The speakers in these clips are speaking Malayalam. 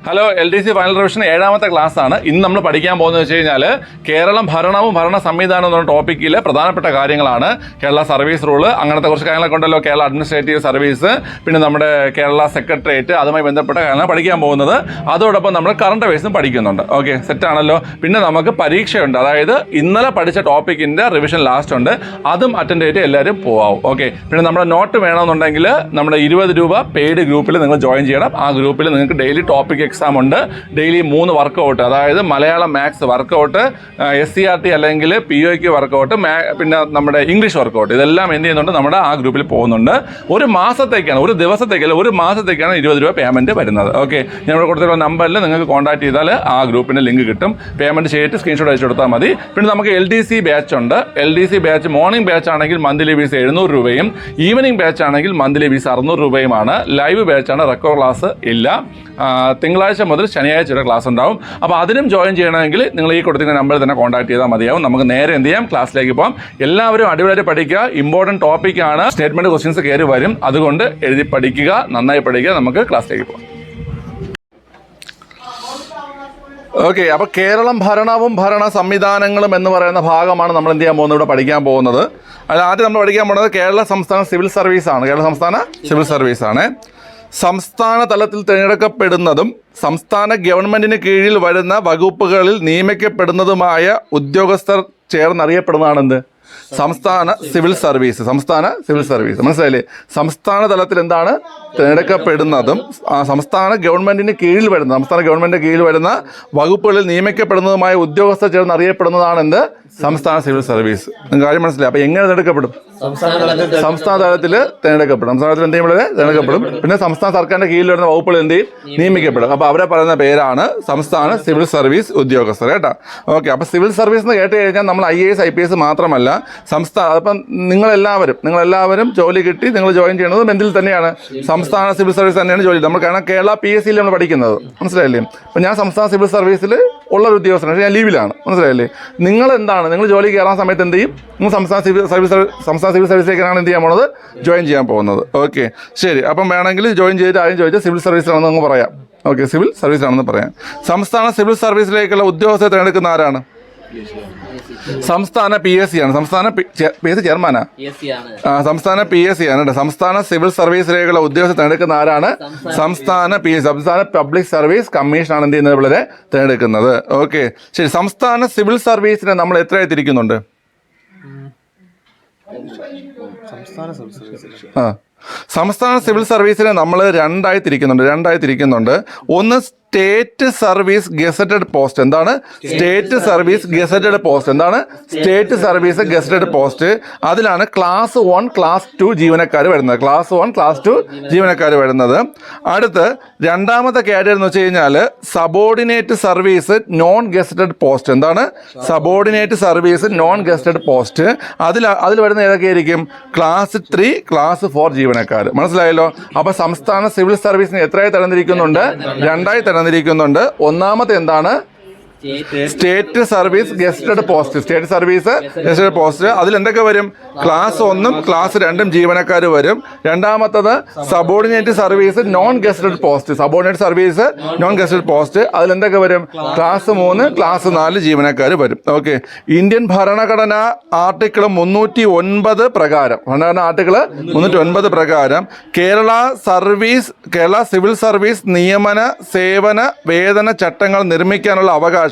ഹലോ LDC ഫൈനൽ റിവിഷൻ 7ാമത്തെ ക്ലാസ്സാണ്. ഇന്ന് നമ്മൾ പഠിക്കാൻ പോകുന്നത് വെച്ച് കഴിഞ്ഞാൽ കേരളം ഭരണവും ഭരണ സംവിധാനവും എന്ന ടോപ്പിക്കിലെ പ്രധാനപ്പെട്ട കാര്യങ്ങളാണ്. കേരള സർവീസ് റൂള്, അങ്ങനത്തെ കുറച്ച് കാര്യങ്ങളൊക്കെ ഉണ്ടല്ലോ. കേരള അഡ്മിനിസ്ട്രേറ്റീവ് സർവീസ്, പിന്നെ നമ്മുടെ കേരള സെക്രട്ടേറിയറ്റ്, അതുമായി ബന്ധപ്പെട്ട കാര്യങ്ങൾ പഠിക്കാൻ പോകുന്നത്. അതോടൊപ്പം നമ്മൾ കറണ്ട് അഫയേഴ്സും പഠിക്കുന്നുണ്ട്. ഓക്കെ, സെറ്റാണല്ലോ. പിന്നെ നമുക്ക് പരീക്ഷയുണ്ട്, അതായത് ഇന്നലെ പഠിച്ച ടോപ്പിക്കിൻ്റെ റിവിഷൻ ലാസ്റ്റ് ഉണ്ട്, അതും അറ്റൻഡ് ചെയ്തിട്ട് എല്ലാവരും പോവാം. ഓക്കെ, പിന്നെ നമ്മുടെ നോട്ട് വേണമെന്നുണ്ടെങ്കിൽ നമ്മുടെ 20 രൂപ പെയ്ഡ് ഗ്രൂപ്പിൽ നിങ്ങൾ ജോയിൻ ചെയ്യണം. ആ ഗ്രൂപ്പിൽ നിങ്ങൾക്ക് ഡെയിലി ടോപ്പിക് എക്സാം ഉണ്ട്. ഡെയിലി 3 വർക്കൗട്ട്, അതായത് മലയാളം മാത്സ് വർക്കൗട്ട്, SCRT അല്ലെങ്കിൽ POQ വർക്കൗട്ട്, പിന്നെ നമ്മുടെ ഇംഗ്ലീഷ് വർക്കൗട്ട്, ഇതെല്ലാം എന്ത് ചെയ്യുന്നുണ്ട്, നമ്മുടെ ആ ഗ്രൂപ്പിൽ പോകുന്നുണ്ട്. ഒരു മാസത്തേക്കാണ്, ഒരു ദിവസത്തേക്കല്ല, ഒരു മാസത്തേക്കാണ് 20 രൂപ പേയ്മെൻറ്റ് വരുന്നത്. ഓക്കെ, ഞങ്ങൾ കൊടുത്തിട്ടുള്ള നമ്പറിൽ നിങ്ങൾക്ക് കോൺടാക്ട് ചെയ്താൽ ആ ഗ്രൂപ്പിൻ്റെ ലിങ്ക് കിട്ടും. പേയ്മെൻറ്റ് ചെയ്തിട്ട് സ്ക്രീൻഷോട്ട് അയച്ചു കൊടുത്താൽ മതി. പിന്നെ നമുക്ക് LDC ബാച്ച് ഉണ്ട്. LDC ബാച്ച് മോർണിംഗ് ബാച്ച് ആണെങ്കിൽ മന്ത്ലി ഫീസ് 700 രൂപയും ഈവനിങ് ബാച്ച് ആണെങ്കിൽ മന്ത്ലി ഫീസ് 600 രൂപയുമാണ്. ലൈവ് ബാച്ചാണ്, റെക്കോർഡ് ക്ലാസ് ഇല്ല. തിങ്കളാഴ്ച മുതൽ ശനിയാഴ്ച വരെ ക്ലാസ് ഉണ്ടാവും. അപ്പോൾ അതിനും ജോയിൻ ചെയ്യണമെങ്കിൽ നിങ്ങൾ ഈ കൊടുത്തിരിക്കുന്ന നമ്പറിൽ തന്നെ കോൺടാക്ട് ചെയ്താൽ മതിയാവും. നമുക്ക് നേരെ എന്ത് ചെയ്യാം, ക്ലാസ്സിലേക്ക് പോകാം. എല്ലാവരും അടിപൊളിയായിട്ട് പഠിക്കുക. ഇമ്പോർട്ടൻറ്റ് ടോപ്പിക്കാണ്. സ്റ്റേറ്റ്മെൻറ്റ് ക്വസ്റ്റ്യൻസ് കയറി വരും, അതുകൊണ്ട് എഴുതി പഠിക്കുക, നന്നായി പഠിക്കുക. നമുക്ക് ക്ലാസ്സിലേക്ക് പോകാം. ഓക്കെ, അപ്പോൾ കേരളം ഭരണവും ഭരണ സംവിധാനങ്ങളും എന്ന് പറയുന്ന ഭാഗമാണ് നമ്മൾ എന്ത് ചെയ്യാൻ പോകുന്നത്, ഇവിടെ പഠിക്കാൻ പോകുന്നത്. അതിൽ ആദ്യം നമ്മൾ പഠിക്കാൻ പോകുന്നത് കേരള സംസ്ഥാന സിവിൽ സർവീസാണ്. കേരള സംസ്ഥാന സിവിൽ സർവീസാണ്. സംസ്ഥാന തലത്തിൽ തിരഞ്ഞെടുക്കപ്പെടുന്നതും സംസ്ഥാന ഗവൺമെൻറ്റിന് കീഴിൽ വരുന്ന വകുപ്പുകളിൽ നിയമിക്കപ്പെടുന്നതുമായ ഉദ്യോഗസ്ഥർ ചേർന്നറിയപ്പെടുന്നതാണെന്ത്, സംസ്ഥാന സിവിൽ സർവീസ്. സംസ്ഥാന സിവിൽ സർവീസ്, മനസ്സിലായില്ലേ? സംസ്ഥാന തലത്തിൽ എന്താണ് തിരഞ്ഞെടുക്കപ്പെടുന്നതും സംസ്ഥാന ഗവൺമെൻറ്റിന് കീഴിൽ വരുന്ന, സംസ്ഥാന ഗവൺമെൻറ്റിന് കീഴിൽ വരുന്ന വകുപ്പുകളിൽ നിയമിക്കപ്പെടുന്നതുമായ ഉദ്യോഗസ്ഥർ ചേർന്ന് അറിയപ്പെടുന്നതാണ് എന്ത്, സംസ്ഥാന സിവിൽ സർവീസ്. നിങ്ങൾക്ക് കാര്യം മനസ്സിലായി? അപ്പോൾ എങ്ങനെ തിരഞ്ഞെടുക്കപ്പെടും? സംസ്ഥാന തലത്തിൽ തിരഞ്ഞെടുക്കപ്പെടും. സംസ്ഥാന തലത്തിൽ എന്ത് ചെയ്യുമ്പോൾ തിരഞ്ഞെടുക്കപ്പെടും. പിന്നെ സംസ്ഥാന സർക്കാരിൻ്റെ കീഴിൽ വരുന്ന വകുപ്പുകൾ എന്ത് ചെയ്യും, നിയമിക്കപ്പെടും. അപ്പോൾ അവരെ പറയുന്ന പേരാണ് സംസ്ഥാന സിവിൽ സർവീസ് ഉദ്യോഗസ്ഥർ. കേട്ടോ? ഓക്കെ, അപ്പോൾ സിവിൽ സർവീസ് എന്ന് കേട്ട് കഴിഞ്ഞാൽ നമ്മൾ IAS IPS മാത്രമല്ല, അപ്പം നിങ്ങളെല്ലാവരും ജോലി കിട്ടി നിങ്ങൾ ജോയിൻ ചെയ്യുന്നത് എന്തിൽ തന്നെയാണ്, സംസ്ഥാന സിവിൽ സർവീസ് തന്നെയാണ് ജോലി. നമ്മൾ കാരണം കേരള PSCയിൽ നമ്മൾ പഠിക്കുന്നത്, മനസ്സിലായില്ലേ? അപ്പം ഞാൻ സംസ്ഥാന സിവിൽ സർവീസിൽ ഉള്ളൊരു ഉദ്യോഗസ്ഥനാണ്, പക്ഷേ ഞാൻ ലീവിലാണ്, മനസ്സിലായില്ലേ? നിങ്ങൾ ജോലി കയറാൻ സമയത്ത് എന്ത് ചെയ്യും, നിങ്ങൾ സംസ്ഥാന സിവിൽ സർവീസിലേക്കാണ് എന്ത് ചെയ്യാൻ പോകുന്നത്, ജോയിൻ ചെയ്യാൻ പോകുന്നത്. ഓക്കെ, ശരി. അപ്പം വേണമെങ്കിൽ ജോയിൻ ചെയ്തിട്ട് ആദ്യം ചോദിച്ചാൽ സിവിൽ സർവീസിലാണെന്ന് നമുക്ക് പറയാം. ഓക്കെ, സിവിൽ സർവീസിലാണെന്ന് പറയാം. സംസ്ഥാന സിവിൽ സർവീസിലേക്കുള്ള ഉദ്യോഗസ്ഥരെ തിരഞ്ഞെടുക്കുന്ന ആരാണ്? സംസ്ഥാന PSC ആണ്. സംസ്ഥാന PSC ചെയർമാനാ? സംസ്ഥാന PSC ആണ് കേട്ടോ. സംസ്ഥാന സിവിൽ സർവീസിലേക്കുള്ള ഉദ്യോഗസ്ഥർ തിരഞ്ഞെടുക്കുന്ന ആരാണ്? സംസ്ഥാന PSC, സംസ്ഥാന പബ്ലിക് സർവീസ് കമ്മീഷൻ ആണ് എന്ത് ചെയ്യുന്നത്, ഇവിടെ തിരഞ്ഞെടുക്കുന്നത്. ഓക്കെ, ശരി. സംസ്ഥാന സിവിൽ സർവീസിനെ നമ്മൾ എത്രയായി തിരിക്കുന്നുണ്ട്? സംസ്ഥാന സിവിൽ സർവീസിനെ നമ്മൾ രണ്ടായി തിരിക്കുന്നുണ്ട്. ഒന്ന് സ്റ്റേറ്റ് സർവീസ് ഗസറ്റഡ് പോസ്റ്റ്. എന്താണ് സ്റ്റേറ്റ് സർവീസ് ഗസറ്റഡ് പോസ്റ്റ്? എന്താണ് സ്റ്റേറ്റ് സർവീസ് ഗസറ്റഡ് പോസ്റ്റ്? അതിലാണ് ക്ലാസ് 1 ക്ലാസ് 2 ജീവനക്കാർ വരുന്നത്. ക്ലാസ് 1 ക്ലാസ് 2 ജീവനക്കാർ വരുന്നത്. അടുത്ത് രണ്ടാമത്തെ കാറ്റഗറി എന്ന് വെച്ച് കഴിഞ്ഞാൽ subordinate service non gazetted post. എന്താണ് subordinate service non gazetted post? അതിൽ വരുന്ന ഏതൊക്കെയായിരിക്കും? ക്ലാസ് 3 ക്ലാസ് 4 ജീവനക്കാർ. മനസ്സിലായല്ലോ? അപ്പോൾ സംസ്ഥാന സിവിൽ സർവീസിന് എത്രയായി തരംതിരിക്കുന്നുണ്ട്? രണ്ടായി തരംതിരിക്കുന്നുണ്ട്. ഒന്നാമത്തെ എന്താണ്? State service gazetted post. State service gazetted post. അതിൽ എന്തൊക്കെ വരും? ക്ലാസ് 1 ക്ലാസ് 2 ജീവനക്കാർ വരും. രണ്ടാമത്തത് subordinate service non gazetted post. Subordinate service non gazetted post. അതിൽ എന്തൊക്കെ വരും? ക്ലാസ് 3 ക്ലാസ് 4 ജീവനക്കാർ വരും. ഓക്കെ, ഇന്ത്യൻ ഭരണഘടന ആർട്ടിക്കിൾ 309 പ്രകാരം, ഭരണഘടന ആർട്ടിക്കിൾ 309 പ്രകാരം കേരള സിവിൽ സർവീസ് നിയമന സേവന വേതന ചട്ടങ്ങൾ നിർമ്മിക്കാനുള്ള അവകാശം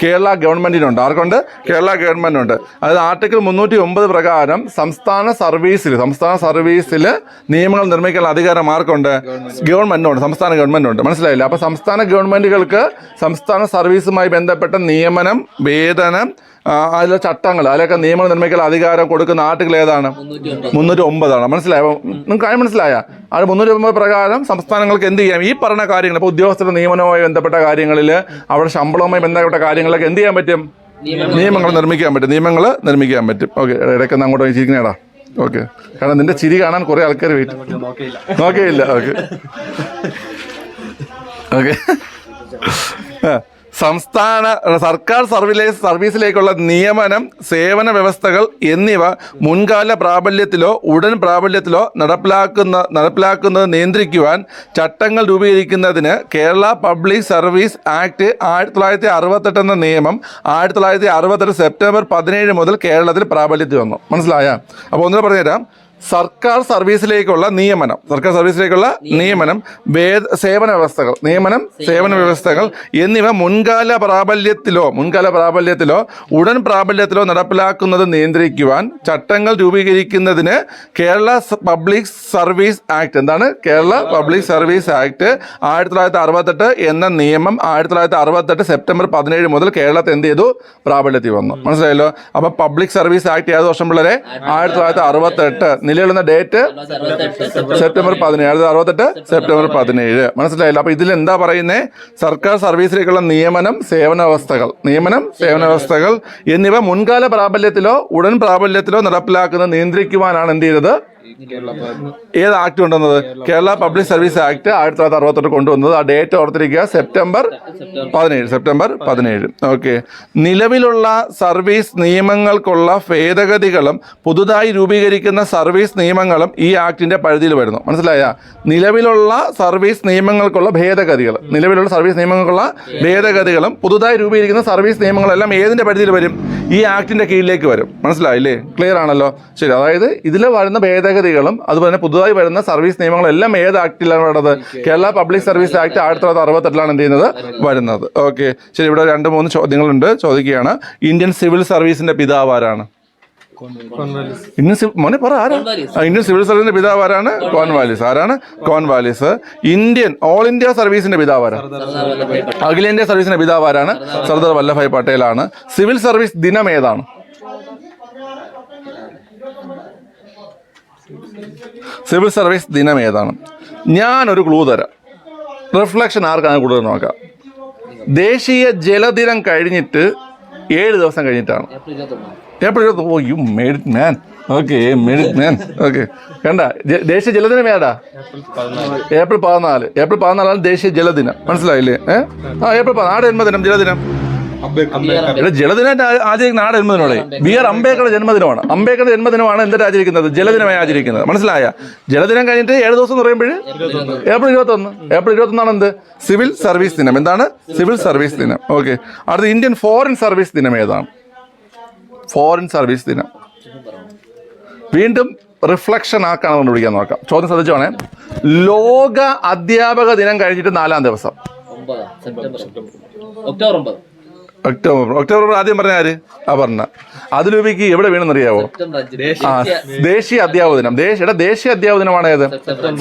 കേരള ഗവൺമെന്റിനുണ്ട്. ആർക്കുണ്ട്? കേരള ഗവൺമെന്റിനുണ്ട്. അതായത് ആർട്ടിക്കിൾ 309 പ്രകാരം സംസ്ഥാന സർവീസിൽ നിയമങ്ങൾ നിർമ്മിക്കാനുള്ള അധികാരം ആർക്കുണ്ട്? ഗവൺമെന്റിനുണ്ട്, സംസ്ഥാന ഗവൺമെന്റിനുണ്ട്. മനസ്സിലായില്ല? അപ്പോൾ സംസ്ഥാന ഗവൺമെന്റുകൾക്ക് സംസ്ഥാന സർവീസുമായി ബന്ധപ്പെട്ട നിയമനം, വേതനം, അതിലെ ചട്ടങ്ങൾ, അതിലൊക്കെ നിയമങ്ങൾ നിർമ്മിക്കാൻ അധികാരം കൊടുക്കുന്ന ആർട്ടിക്കിൾ ഏതാണ്? 309 മനസ്സിലായോ? നിങ്ങൾക്ക് കാര്യം മനസ്സിലായ? അത് 309 പ്രകാരം സംസ്ഥാനങ്ങൾക്ക് എന്ത് ചെയ്യാം? ഈ പറഞ്ഞ കാര്യങ്ങൾ, ഇപ്പോൾ ഉദ്യോഗസ്ഥരുടെ നിയമനവുമായി ബന്ധപ്പെട്ട കാര്യങ്ങളിൽ, അവിടെ ശമ്പളവുമായി ബന്ധപ്പെട്ട കാര്യങ്ങളിലൊക്കെ എന്ത് ചെയ്യാൻ പറ്റും? നിയമങ്ങൾ നിർമ്മിക്കാൻ പറ്റും. ഓക്കെ, ഇടയ്ക്കൊന്ന് അങ്ങോട്ട് ചിരിക്കണേടാ. ഓക്കെ, കാരണം നിന്റെ ചിരി കാണാൻ കുറേ ആൾക്കാർ നോക്കിയില്ല. ഓക്കെ, സർക്കാർ സർവീസിലേക്കുള്ള നിയമനം, സേവന വ്യവസ്ഥകൾ എന്നിവ മുൻകാല പ്രാബല്യത്തിലോ ഉടൻ പ്രാബല്യത്തിലോ നടപ്പിലാക്കുന്നത് നിയന്ത്രിക്കുവാൻ ചട്ടങ്ങൾ രൂപീകരിക്കുന്നതിന് കേരള പബ്ലിക് സർവീസ് ആക്ട് 1968 എന്ന നിയമം 1968 സെപ്റ്റംബർ 17 മുതൽ കേരളത്തിൽ പ്രാബല്യത്തിൽ വന്നു. മനസ്സിലായ? അപ്പോൾ ഒന്നുകൂടെ പറഞ്ഞുതരാം. സർക്കാർ സർവീസിലേക്കുള്ള നിയമനം, സേവന വ്യവസ്ഥകൾ എന്നിവ മുൻകാല പ്രാബല്യത്തിലോ ഉടൻ പ്രാബല്യത്തിലോ നടപ്പിലാക്കുന്നത് നിയന്ത്രിക്കുവാൻ ചട്ടങ്ങൾ രൂപീകരിക്കുന്നതിന് കേരള പബ്ലിക് സർവീസ് ആക്ട്, എന്താണ് കേരള പബ്ലിക് സർവീസ് ആക്ട് 1968 എന്ന നിയമം 1968 സെപ്റ്റംബർ 17 മുതൽ കേരളത്തിൽ എന്ത് ചെയ്തു? പ്രാബല്യത്തിൽ വന്നു. മനസ്സിലായല്ലോ? അപ്പൊ പബ്ലിക് സർവീസ് ആക്ട് ഏത് വർഷം പിള്ളേരെ? 1968. നിലവിലുള്ള ഡേറ്റ് സെപ്റ്റംബർ 17, 1968 സെപ്റ്റംബർ 17. മനസ്സിലായില്ല? അപ്പൊ ഇതിൽ എന്താ പറയുന്നത്? സർക്കാർ സർവീസിലേക്കുള്ള നിയമനം, സേവന വ്യവസ്ഥകൾ എന്നിവ മുൻകാല പ്രാബല്യത്തിലോ ഉടൻ പ്രാബല്യത്തിലോ നടപ്പിലാക്കുന്നത് നിയന്ത്രിക്കുവാനാണ് എന്ത് ചെയ്തത്? ഏത് ആക്ട് കൊണ്ടുവന്നത്? കേരള പബ്ലിക് സർവീസ് ആക്ട് 1968 കൊണ്ടുവന്നത്. ആ ഡേറ്റ് ഓർത്തിരിക്കുക, സെപ്റ്റംബർ 17. ഓക്കെ. നിലവിലുള്ള സർവീസ് നിയമങ്ങൾക്കുള്ള ഭേദഗതികളും പുതുതായി രൂപീകരിക്കുന്ന സർവീസ് നിയമങ്ങളും ഈ ആക്ടിന്റെ പരിധിയിൽ വരുന്നു. മനസ്സിലായ? നിലവിലുള്ള സർവീസ് നിയമങ്ങൾക്കുള്ള ഭേദഗതികളും പുതുതായി രൂപീകരിക്കുന്ന സർവീസ് നിയമങ്ങളെല്ലാം ഏതിന്റെ പരിധിയിൽ വരും? ഈ ആക്ടിന്റെ കീഴിലേക്ക് വരും. മനസ്സിലായില്ലേ? ക്ലിയർ ആണല്ലോ? ശരി. അതായത് ഇതിൽ വരുന്ന ഭേദഗതികളും അതുപോലെ തന്നെ പുതുതായി വരുന്ന സർവീസ് നിയമങ്ങളെല്ലാം ഏത് ആക്ടിലാണ് വരുന്നത്? കേരള പബ്ലിക് സർവീസ് ആക്ട് 1968 എന്ത് ചെയ്യുന്നത്? വരുന്നത്. ഓക്കെ. ശരി. ഇവിടെ 2-3 ചോദ്യങ്ങളുണ്ട്. ചോദിക്കുകയാണ്, ഇന്ത്യൻ സിവിൽ സർവീസിന്റെ പിതാവ് ആരാണ്? ഇന്ത്യൻ സിവിൽ സർവീസിന്റെ പിതാവ് ആരാണ്? കോൺവാലിസ്. ആരാണ്? കോൺവാലിസ്. ഓൾ ഇന്ത്യ സർവീസിന്റെ പിതാവ് ആരാണ്? അഖിലേന്ത്യാ സർവീസിന്റെ പിതാവ് ആരാണ്? സർദാർ വല്ലഭായ് പട്ടേലാണ്. സിവിൽ സർവീസ് ദിനം ഏതാണ്? സിവിൽ സർവീസ് ദിനം ഏതാണ്? ഞാനൊരു ക്ലൂ തരാം. റിഫ്ലക്ഷൻ ആർക്കാണ് കൂടുതൽ നോക്കാം. ദേശീയ ജലദിനം കഴിഞ്ഞിട്ട് 7 ദിവസം കഴിഞ്ഞിട്ടാണ്. April 21. Oh, you made it man. Okay, കണ്ട, ദേശീയ ജലദിനം ഏതാ? ഏപ്രിൽ 14. ഏപ്രിൽ 14 ദേശീയ ജലദിനം. മനസ്സിലായില്ലേ? ഏപ്രിൽ 14 ആടെ ജന്മദിനം, ജലദിനം. ജലദിനം ആചരിക്കുന്ന ആടെ ജന്മദിനോടെ ബി.ആർ. അംബേദ്കറുടെ ജന്മദിനമാണ്. അംബേദ്കറുടെ ജന്മദിനമാണ് എന്തിനാ ആചരിക്കുന്നത്? ജലദിനമായി ആചരിക്കുന്നത്. മനസ്സിലായ? ജലദിനം കഴിഞ്ഞിട്ട് 7 ദിവസം എന്ന് പറയുമ്പോൾ ഏപ്രിൽ 21. ഏപ്രിൽ 21 എന്ത്? സിവിൽ സർവീസ് ദിനം. എന്താണ്? സിവിൽ സർവീസ് ദിനം. ഓക്കെ. അടുത്ത ഇന്ത്യൻ ഫോറിൻ സർവീസ് ദിനം ഏതാണ്? ഫോറിൻ സർവീസ് ദിനം. വീണ്ടും റിഫ്ലക്ഷൻ ആക്കാണ് കണ്ടുപിടിക്കാൻ നോക്കാം. ചോദ്യം ശ്രദ്ധിച്ചോണേ. ലോക അധ്യാപക ദിനം കഴിഞ്ഞിട്ട് 4-ാം ദിവസം. ഒക്ടോബർ ആദ്യം പറഞ്ഞ ആര്? പറഞ്ഞ അതിലൂപിക്ക് എവിടെ വീണെന്നറിയാവോ? ദേശീയ അധ്യാപക ദിനം. ദേശീയ അധ്യാപക ദിനമാണ് ഏത്?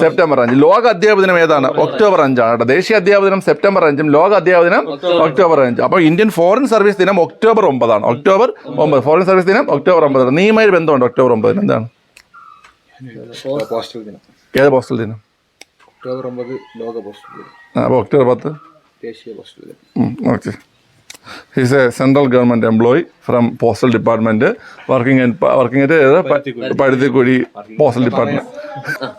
സെപ്റ്റംബർ 5. ലോക അധ്യാപക ദിനം ഏതാണ്? ഒക്ടോബർ 5 ദേശീയ അധ്യാപക ദിനം സെപ്റ്റംബർ 5, ലോക അധ്യാപക ദിനം ഒക്ടോബർ 5. അപ്പോൾ ഇന്ത്യൻ ഫോറിൻ സർവീസ് ദിനം ഒക്ടോബർ 9. ഒക്ടോബർ 9 ഫോറിൻ സർവീസ് ദിനം ഒക്ടോബർ 9. നീയുമായി ബന്ധമുണ്ട് ഒക്ടോബർ 9? എന്താണ്? ഏത് പോസ്റ്റൽ ദിനം? ഒക്ടോബർ 9 ലോക പോസ്റ്റൽ ദിനം. അപ്പോൾ ഒക്ടോബർ 10 ദേശീയ പോസ്റ്റൽ ദിനം. Okay. He's a central government employee from postal department working at Pazhuthikkuzhi postal department.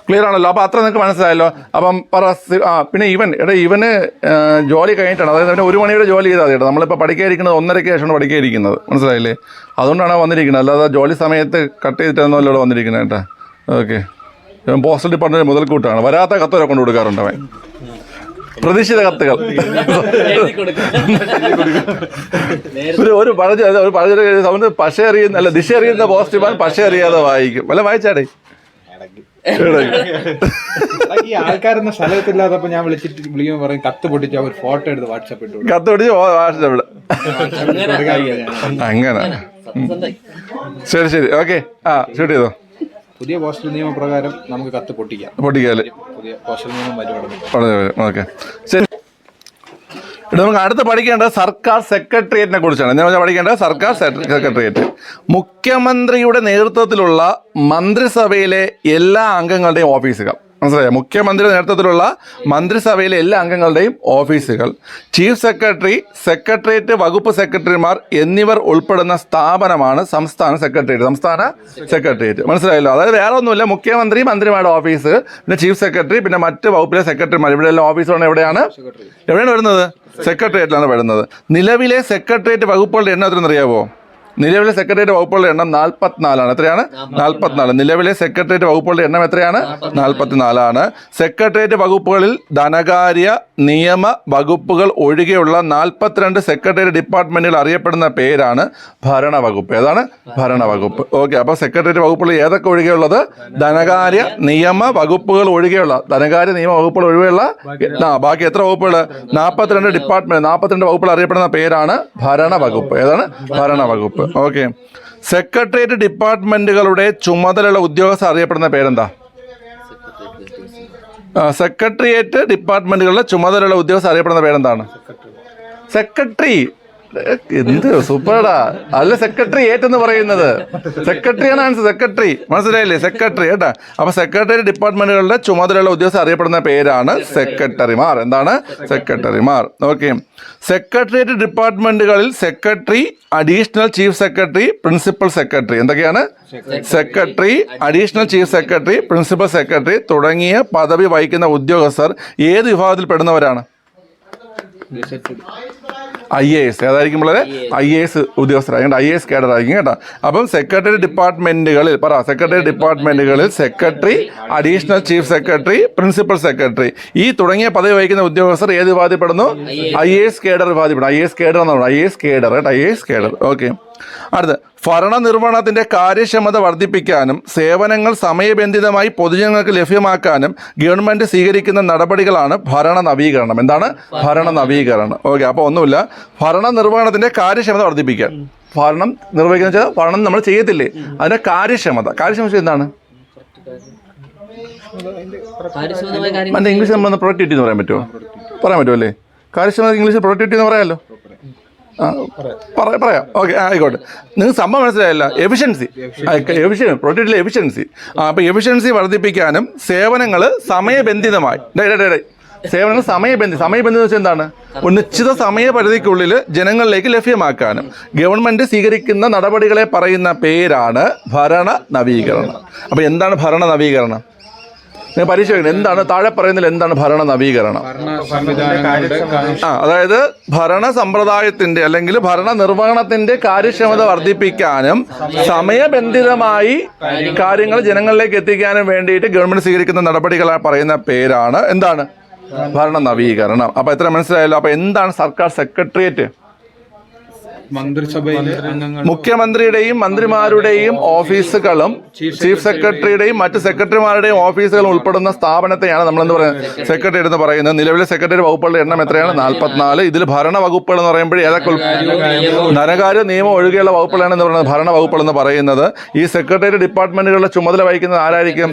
Clear ആണല്ലോ? അപ്പൊ അത്ര നിങ്ങൾക്ക് മനസ്സിലായല്ലോ. അപ്പം പിന്നെ ഇവന് ജോലി കഴിഞ്ഞിട്ടാണ്, അതായത് അവന് 1 മണിയുടെ ജോലി ചെയ്താൽ കേട്ടോ. നമ്മളിപ്പോൾ പഠിക്കാതിരിക്കുന്നത് 1:30 ശേഷമാണ് പഠിക്കാതിരിക്കുന്നത്. മനസ്സിലായില്ലേ? അതുകൊണ്ടാണ് വന്നിരിക്കുന്നത്. അല്ലാതെ ജോലി സമയത്ത് കട്ട് ചെയ്തിട്ടൊന്നുമല്ലോ ഇവിടെ വന്നിരിക്കുന്നത് കേട്ടോ. ഓക്കെ. ഇവൻ പോസ്റ്റൽ ഡിപ്പാർട്ട്മെന്റ് മുതൽക്കൂട്ടാണ്. വരാത്ത കത്തുവരെ കൊണ്ട് കൊടുക്കാറുണ്ട് അവൻ. പ്രതീക്ഷിത കത്തുകൾ. ഒരു പഴഞ്ചൊല്ല് സൗണ്ട് പശ എറിയുന്ന അല്ല ദിശ എറിയുന്ന പോസ്റ്റ്മാൻ പശ എറിയാതെ വായിക്കും. വല്ല വായിച്ചാടേ? ഈ ആൾക്കാരൊന്നും സ്ഥലത്തില്ലാത്തപ്പോ ഞാൻ വിളിക്കുമ്പോൾ പറയും കത്ത് പൊട്ടിച്ച് ഒരു ഫോട്ടോ എടുത്ത് വാട്സാപ്പ് ഇട്ടു. കത്ത് പൊട്ടിച്ച് വാട്സാപ്പില്. അങ്ങനെ. ശരി. ഓക്കെ. ഷൂട്ട് ചെയ്തോ. പുതിയ പോസ്റ്റൽ നിയമപ്രകാരം നമുക്ക് കത്ത് പൊട്ടിക്കാല്ലേ? പുതിയ പോസ്റ്റൽ നിയമം വരും. ഓക്കെ. ശരി. നമുക്ക് അടുത്ത് പഠിക്കേണ്ടത് സർക്കാർ സെക്രട്ടേറിയറ്റിനെ കുറിച്ചാണ്. എന്താ പഠിക്കേണ്ടത്? സർക്കാർ സെക്രട്ടേറിയറ്റ്. മുഖ്യമന്ത്രിയുടെ നേതൃത്വത്തിലുള്ള മന്ത്രിസഭയിലെ എല്ലാ അംഗങ്ങളുടെയും ഓഫീസുകൾ. മനസ്സിലായോ? മുഖ്യമന്ത്രിയുടെ നേതൃത്വത്തിലുള്ള മന്ത്രിസഭയിലെ എല്ലാ അംഗങ്ങളുടെയും ഓഫീസുകൾ, ചീഫ് സെക്രട്ടറി, സെക്രട്ടേറിയറ്റ് വകുപ്പ് സെക്രട്ടറിമാർ എന്നിവർ ഉൾപ്പെടുന്ന സ്ഥാപനമാണ് സംസ്ഥാന സെക്രട്ടേറിയറ്റ്. മനസ്സിലായല്ലോ? അതായത് വേറെ ഒന്നുമില്ല, മുഖ്യമന്ത്രി, മന്ത്രിമാരുടെ ഓഫീസ്, പിന്നെ ചീഫ് സെക്രട്ടറി, പിന്നെ മറ്റ് വകുപ്പിലെ സെക്രട്ടറിമാർ, ഇവിടെ എല്ലാം ഓഫീസുകൾ എവിടെയാണ് വരുന്നത്? സെക്രട്ടേറിയറ്റിലാണ് വരുന്നത്. നിലവിലെ സെക്രട്ടേറിയറ്റ് വകുപ്പുകളുടെ എണ്ണം എത്രയെന്ന് അറിയാമോ? നിലവിലെ സെക്രട്ടേറിയറ്റ് വകുപ്പുകളുടെ എണ്ണം 44 എത്രയാണ്? 44. നിലവിലെ സെക്രട്ടേറിയറ്റ് വകുപ്പുകളുടെ എണ്ണം എത്രയാണ്? 44. സെക്രട്ടേറിയറ്റ് വകുപ്പുകളിൽ ധനകാര്യ നിയമ വകുപ്പുകൾ ഒഴികെയുള്ള 42 സെക്രട്ടേറിയറ്റ് ഡിപ്പാർട്ട്മെന്റുകൾ അറിയപ്പെടുന്ന പേരാണ് ഭരണവകുപ്പ്. ഏതാണ്? ഭരണവകുപ്പ്. ഓക്കെ, അപ്പോൾ സെക്രട്ടേറിയറ്റ് വകുപ്പുകൾ ഏതൊക്കെ ഒഴികെയുള്ളത്? ധനകാര്യ നിയമ വകുപ്പുകൾ ഒഴികെയുള്ള, ധനകാര്യ നിയമ വകുപ്പുകൾ ഒഴികെയുള്ള ബാക്കി എത്ര വകുപ്പുകൾ? 42 ഡിപ്പാർട്ട്മെന്റ്, 42 വകുപ്പുകൾ അറിയപ്പെടുന്ന പേരാണ് ഭരണവകുപ്പ്. ഏതാണ്? ഭരണവകുപ്പ്. ഓക്കെ, സെക്രട്ടേറിയറ്റ് ഡിപ്പാർട്ട്മെന്റുകളുടെ ചുമതലയുള്ള ഉദ്യോഗസ്ഥർ അറിയപ്പെടുന്ന പേരെന്താ? സെക്രട്ടേറിയറ്റ് ഡിപ്പാർട്ട്മെന്റുകളുടെ ചുമതലയുള്ള ഉദ്യോഗസ്ഥർ അറിയപ്പെടുന്ന പേരെന്താണ്? സെക്രട്ടറി. എന്ത് സൂപ്പറാടാ! അല്ല, സെക്രട്ടേറിയറ്റ് എന്ന് പറയുന്നത് സെക്രട്ടറിയാണ് ആൻസർ. സെക്രട്ടറി, മനസ്സിലായില്ലേ? സെക്രട്ടറി കേട്ടാ. അപ്പൊ സെക്രട്ടേറിയറ്റ് ഡിപ്പാർട്ട്മെന്റുകളുടെ ചുമതലയുള്ള ഉദ്യോഗസ്ഥർ അറിയപ്പെടുന്ന പേരാണ് സെക്രട്ടറിമാർ. എന്താണ്? സെക്രട്ടറിമാർ. ഓക്കെ, സെക്രട്ടേറിയറ്റ് ഡിപ്പാർട്ട്മെന്റുകളിൽ secretary, additional chief secretary, principal secretary, എന്തൊക്കെയാണ്? Secretary, additional chief secretary, principal secretary തുടങ്ങിയ പദവി വഹിക്കുന്ന ഉദ്യോഗസ്ഥർ ഏത് വിഭാഗത്തിൽ പെടുന്നവരാണ്? IAS. ഏതായിരിക്കും വളരെ? IAS ഉദ്യോഗസ്ഥരായിരിക്കും, IAS കേഡറായിരിക്കും കേട്ടോ. അപ്പം സെക്രട്ടേറിയറ്റ് ഡിപ്പാർട്ട്മെന്റുകളിൽ secretary, additional chief secretary, principal secretary ഈ തുടങ്ങിയ പദവി വഹിക്കുന്ന ഉദ്യോഗസ്ഥർ ഏത് വിഭാഗത്തിൽപ്പെടുന്നു? IAS കേഡർ വിഭാഗത്തിൽപ്പെടുന്നു. IAS കേഡർ എന്നാണ്, IAS കേഡർ കേട്ടോ, IAS കേഡർ. ഓക്കെ, അടുത്ത് ഭരണനിർവഹണത്തിന്റെ കാര്യക്ഷമത വർദ്ധിപ്പിക്കാനും സേവനങ്ങൾ സമയബന്ധിതമായി പൊതുജനങ്ങൾക്ക് ലഭ്യമാക്കാനും ഗവൺമെന്റ് സ്വീകരിക്കുന്ന നടപടികളാണ് ഭരണ നവീകരണം. എന്താണ്? ഭരണ നവീകരണം. ഓക്കെ, അപ്പോൾ ഒന്നുമില്ല, ഭരണനിർവഹണത്തിന്റെ കാര്യക്ഷമത വർദ്ധിപ്പിക്കാൻ. ഭരണം നിർവഹിക്കുന്ന വെച്ചാൽ ഭരണം നമ്മൾ ചെയ്യത്തില്ലേ, അതിന്റെ കാര്യക്ഷമത എന്താണ്? അതിന്റെ ഇംഗ്ലീഷ് നമ്മൾ പ്രൊഡക്ടിവിറ്റി എന്ന് പറയാൻ പറ്റുമോ അല്ലേ? കാര്യക്ഷമത ഇംഗ്ലീഷ് പ്രൊഡക്ടിവിറ്റി എന്ന് പറയാമല്ലോ. പറയാം. ഓക്കെ, ആയിക്കോട്ടെ. നിങ്ങൾക്ക് സംഭവം മനസ്സിലായല്ല? എഫിഷ്യൻസി, പ്രൊഡക്റ്റിലെ എഫിഷ്യൻസി. അപ്പോൾ എഫിഷ്യൻസി വർദ്ധിപ്പിക്കാനും സേവനങ്ങൾ സമയബന്ധിതമായി സമയബന്ധിതം വെച്ചാൽ എന്താണ്? ഒരു നിശ്ചിത സമയപരിധിക്കുള്ളിൽ ജനങ്ങളിലേക്ക് ലഭ്യമാക്കാനും ഗവൺമെന്റ് സ്വീകരിക്കുന്ന നടപടികളെ പറയുന്ന പേരാണ് ഭരണ നവീകരണം. അപ്പോൾ എന്താണ് ഭരണ നവീകരണം? നിങ്ങൾ പരീക്ഷ വയ്ക്കണം. എന്താണ് താഴെ പറയുന്നതിൽ എന്താണ് ഭരണ നവീകരണം? അതായത് ഭരണ സമ്പ്രദായത്തിന്റെ അല്ലെങ്കിൽ ഭരണ നിർവഹണത്തിന്റെ കാര്യക്ഷമത വർദ്ധിപ്പിക്കാനും സമയബന്ധിതമായി കാര്യങ്ങൾ ജനങ്ങളിലേക്ക് എത്തിക്കാനും വേണ്ടിയിട്ട് ഗവൺമെന്റ് സ്വീകരിക്കുന്ന നടപടികളെ പറയുന്ന പേരാണ് എന്താണ്? ഭരണ നവീകരണം. അപ്പൊ എത്ര മനസ്സിലായല്ലോ? അപ്പൊ എന്താണ് സർക്കാർ സെക്രട്ടേറിയറ്റ്? മന്ത്രിസഭയിലെ അംഗങ്ങൾ, മുഖ്യമന്ത്രിയുടെയും മന്ത്രിമാരുടെയും ഓഫീസുകളും ചീഫ് സെക്രട്ടറിയുടെയും മറ്റ് സെക്രട്ടറിമാരുടെയും ഓഫീസുകളും ഉൾപ്പെടുന്ന സ്ഥാപനത്തെയാണ് നമ്മൾ എന്ത് പറയുന്നത്? സെക്രട്ടേറിയറ്റ് എന്ന് പറയുന്നത്. നിലവിലെ സെക്രട്ടറി വകുപ്പുകളുടെ എണ്ണം എത്രയാണ്? 44. ഇതിൽ ഭരണ വകുപ്പുകൾ എന്ന് പറയുമ്പോൾ ഏതൊക്കെ? ധനകാര്യ നിയമം ഒഴികെയുള്ള വകുപ്പുകളാണ് എന്ന് പറയുന്നത് ഭരണ വകുപ്പുകൾ എന്ന് പറയുന്നത്. ഈ സെക്രട്ടേറിയറ്റ് ഡിപ്പാർട്ട്മെന്റുകളുടെ ചുമതല വഹിക്കുന്നത് ആരായിരിക്കും?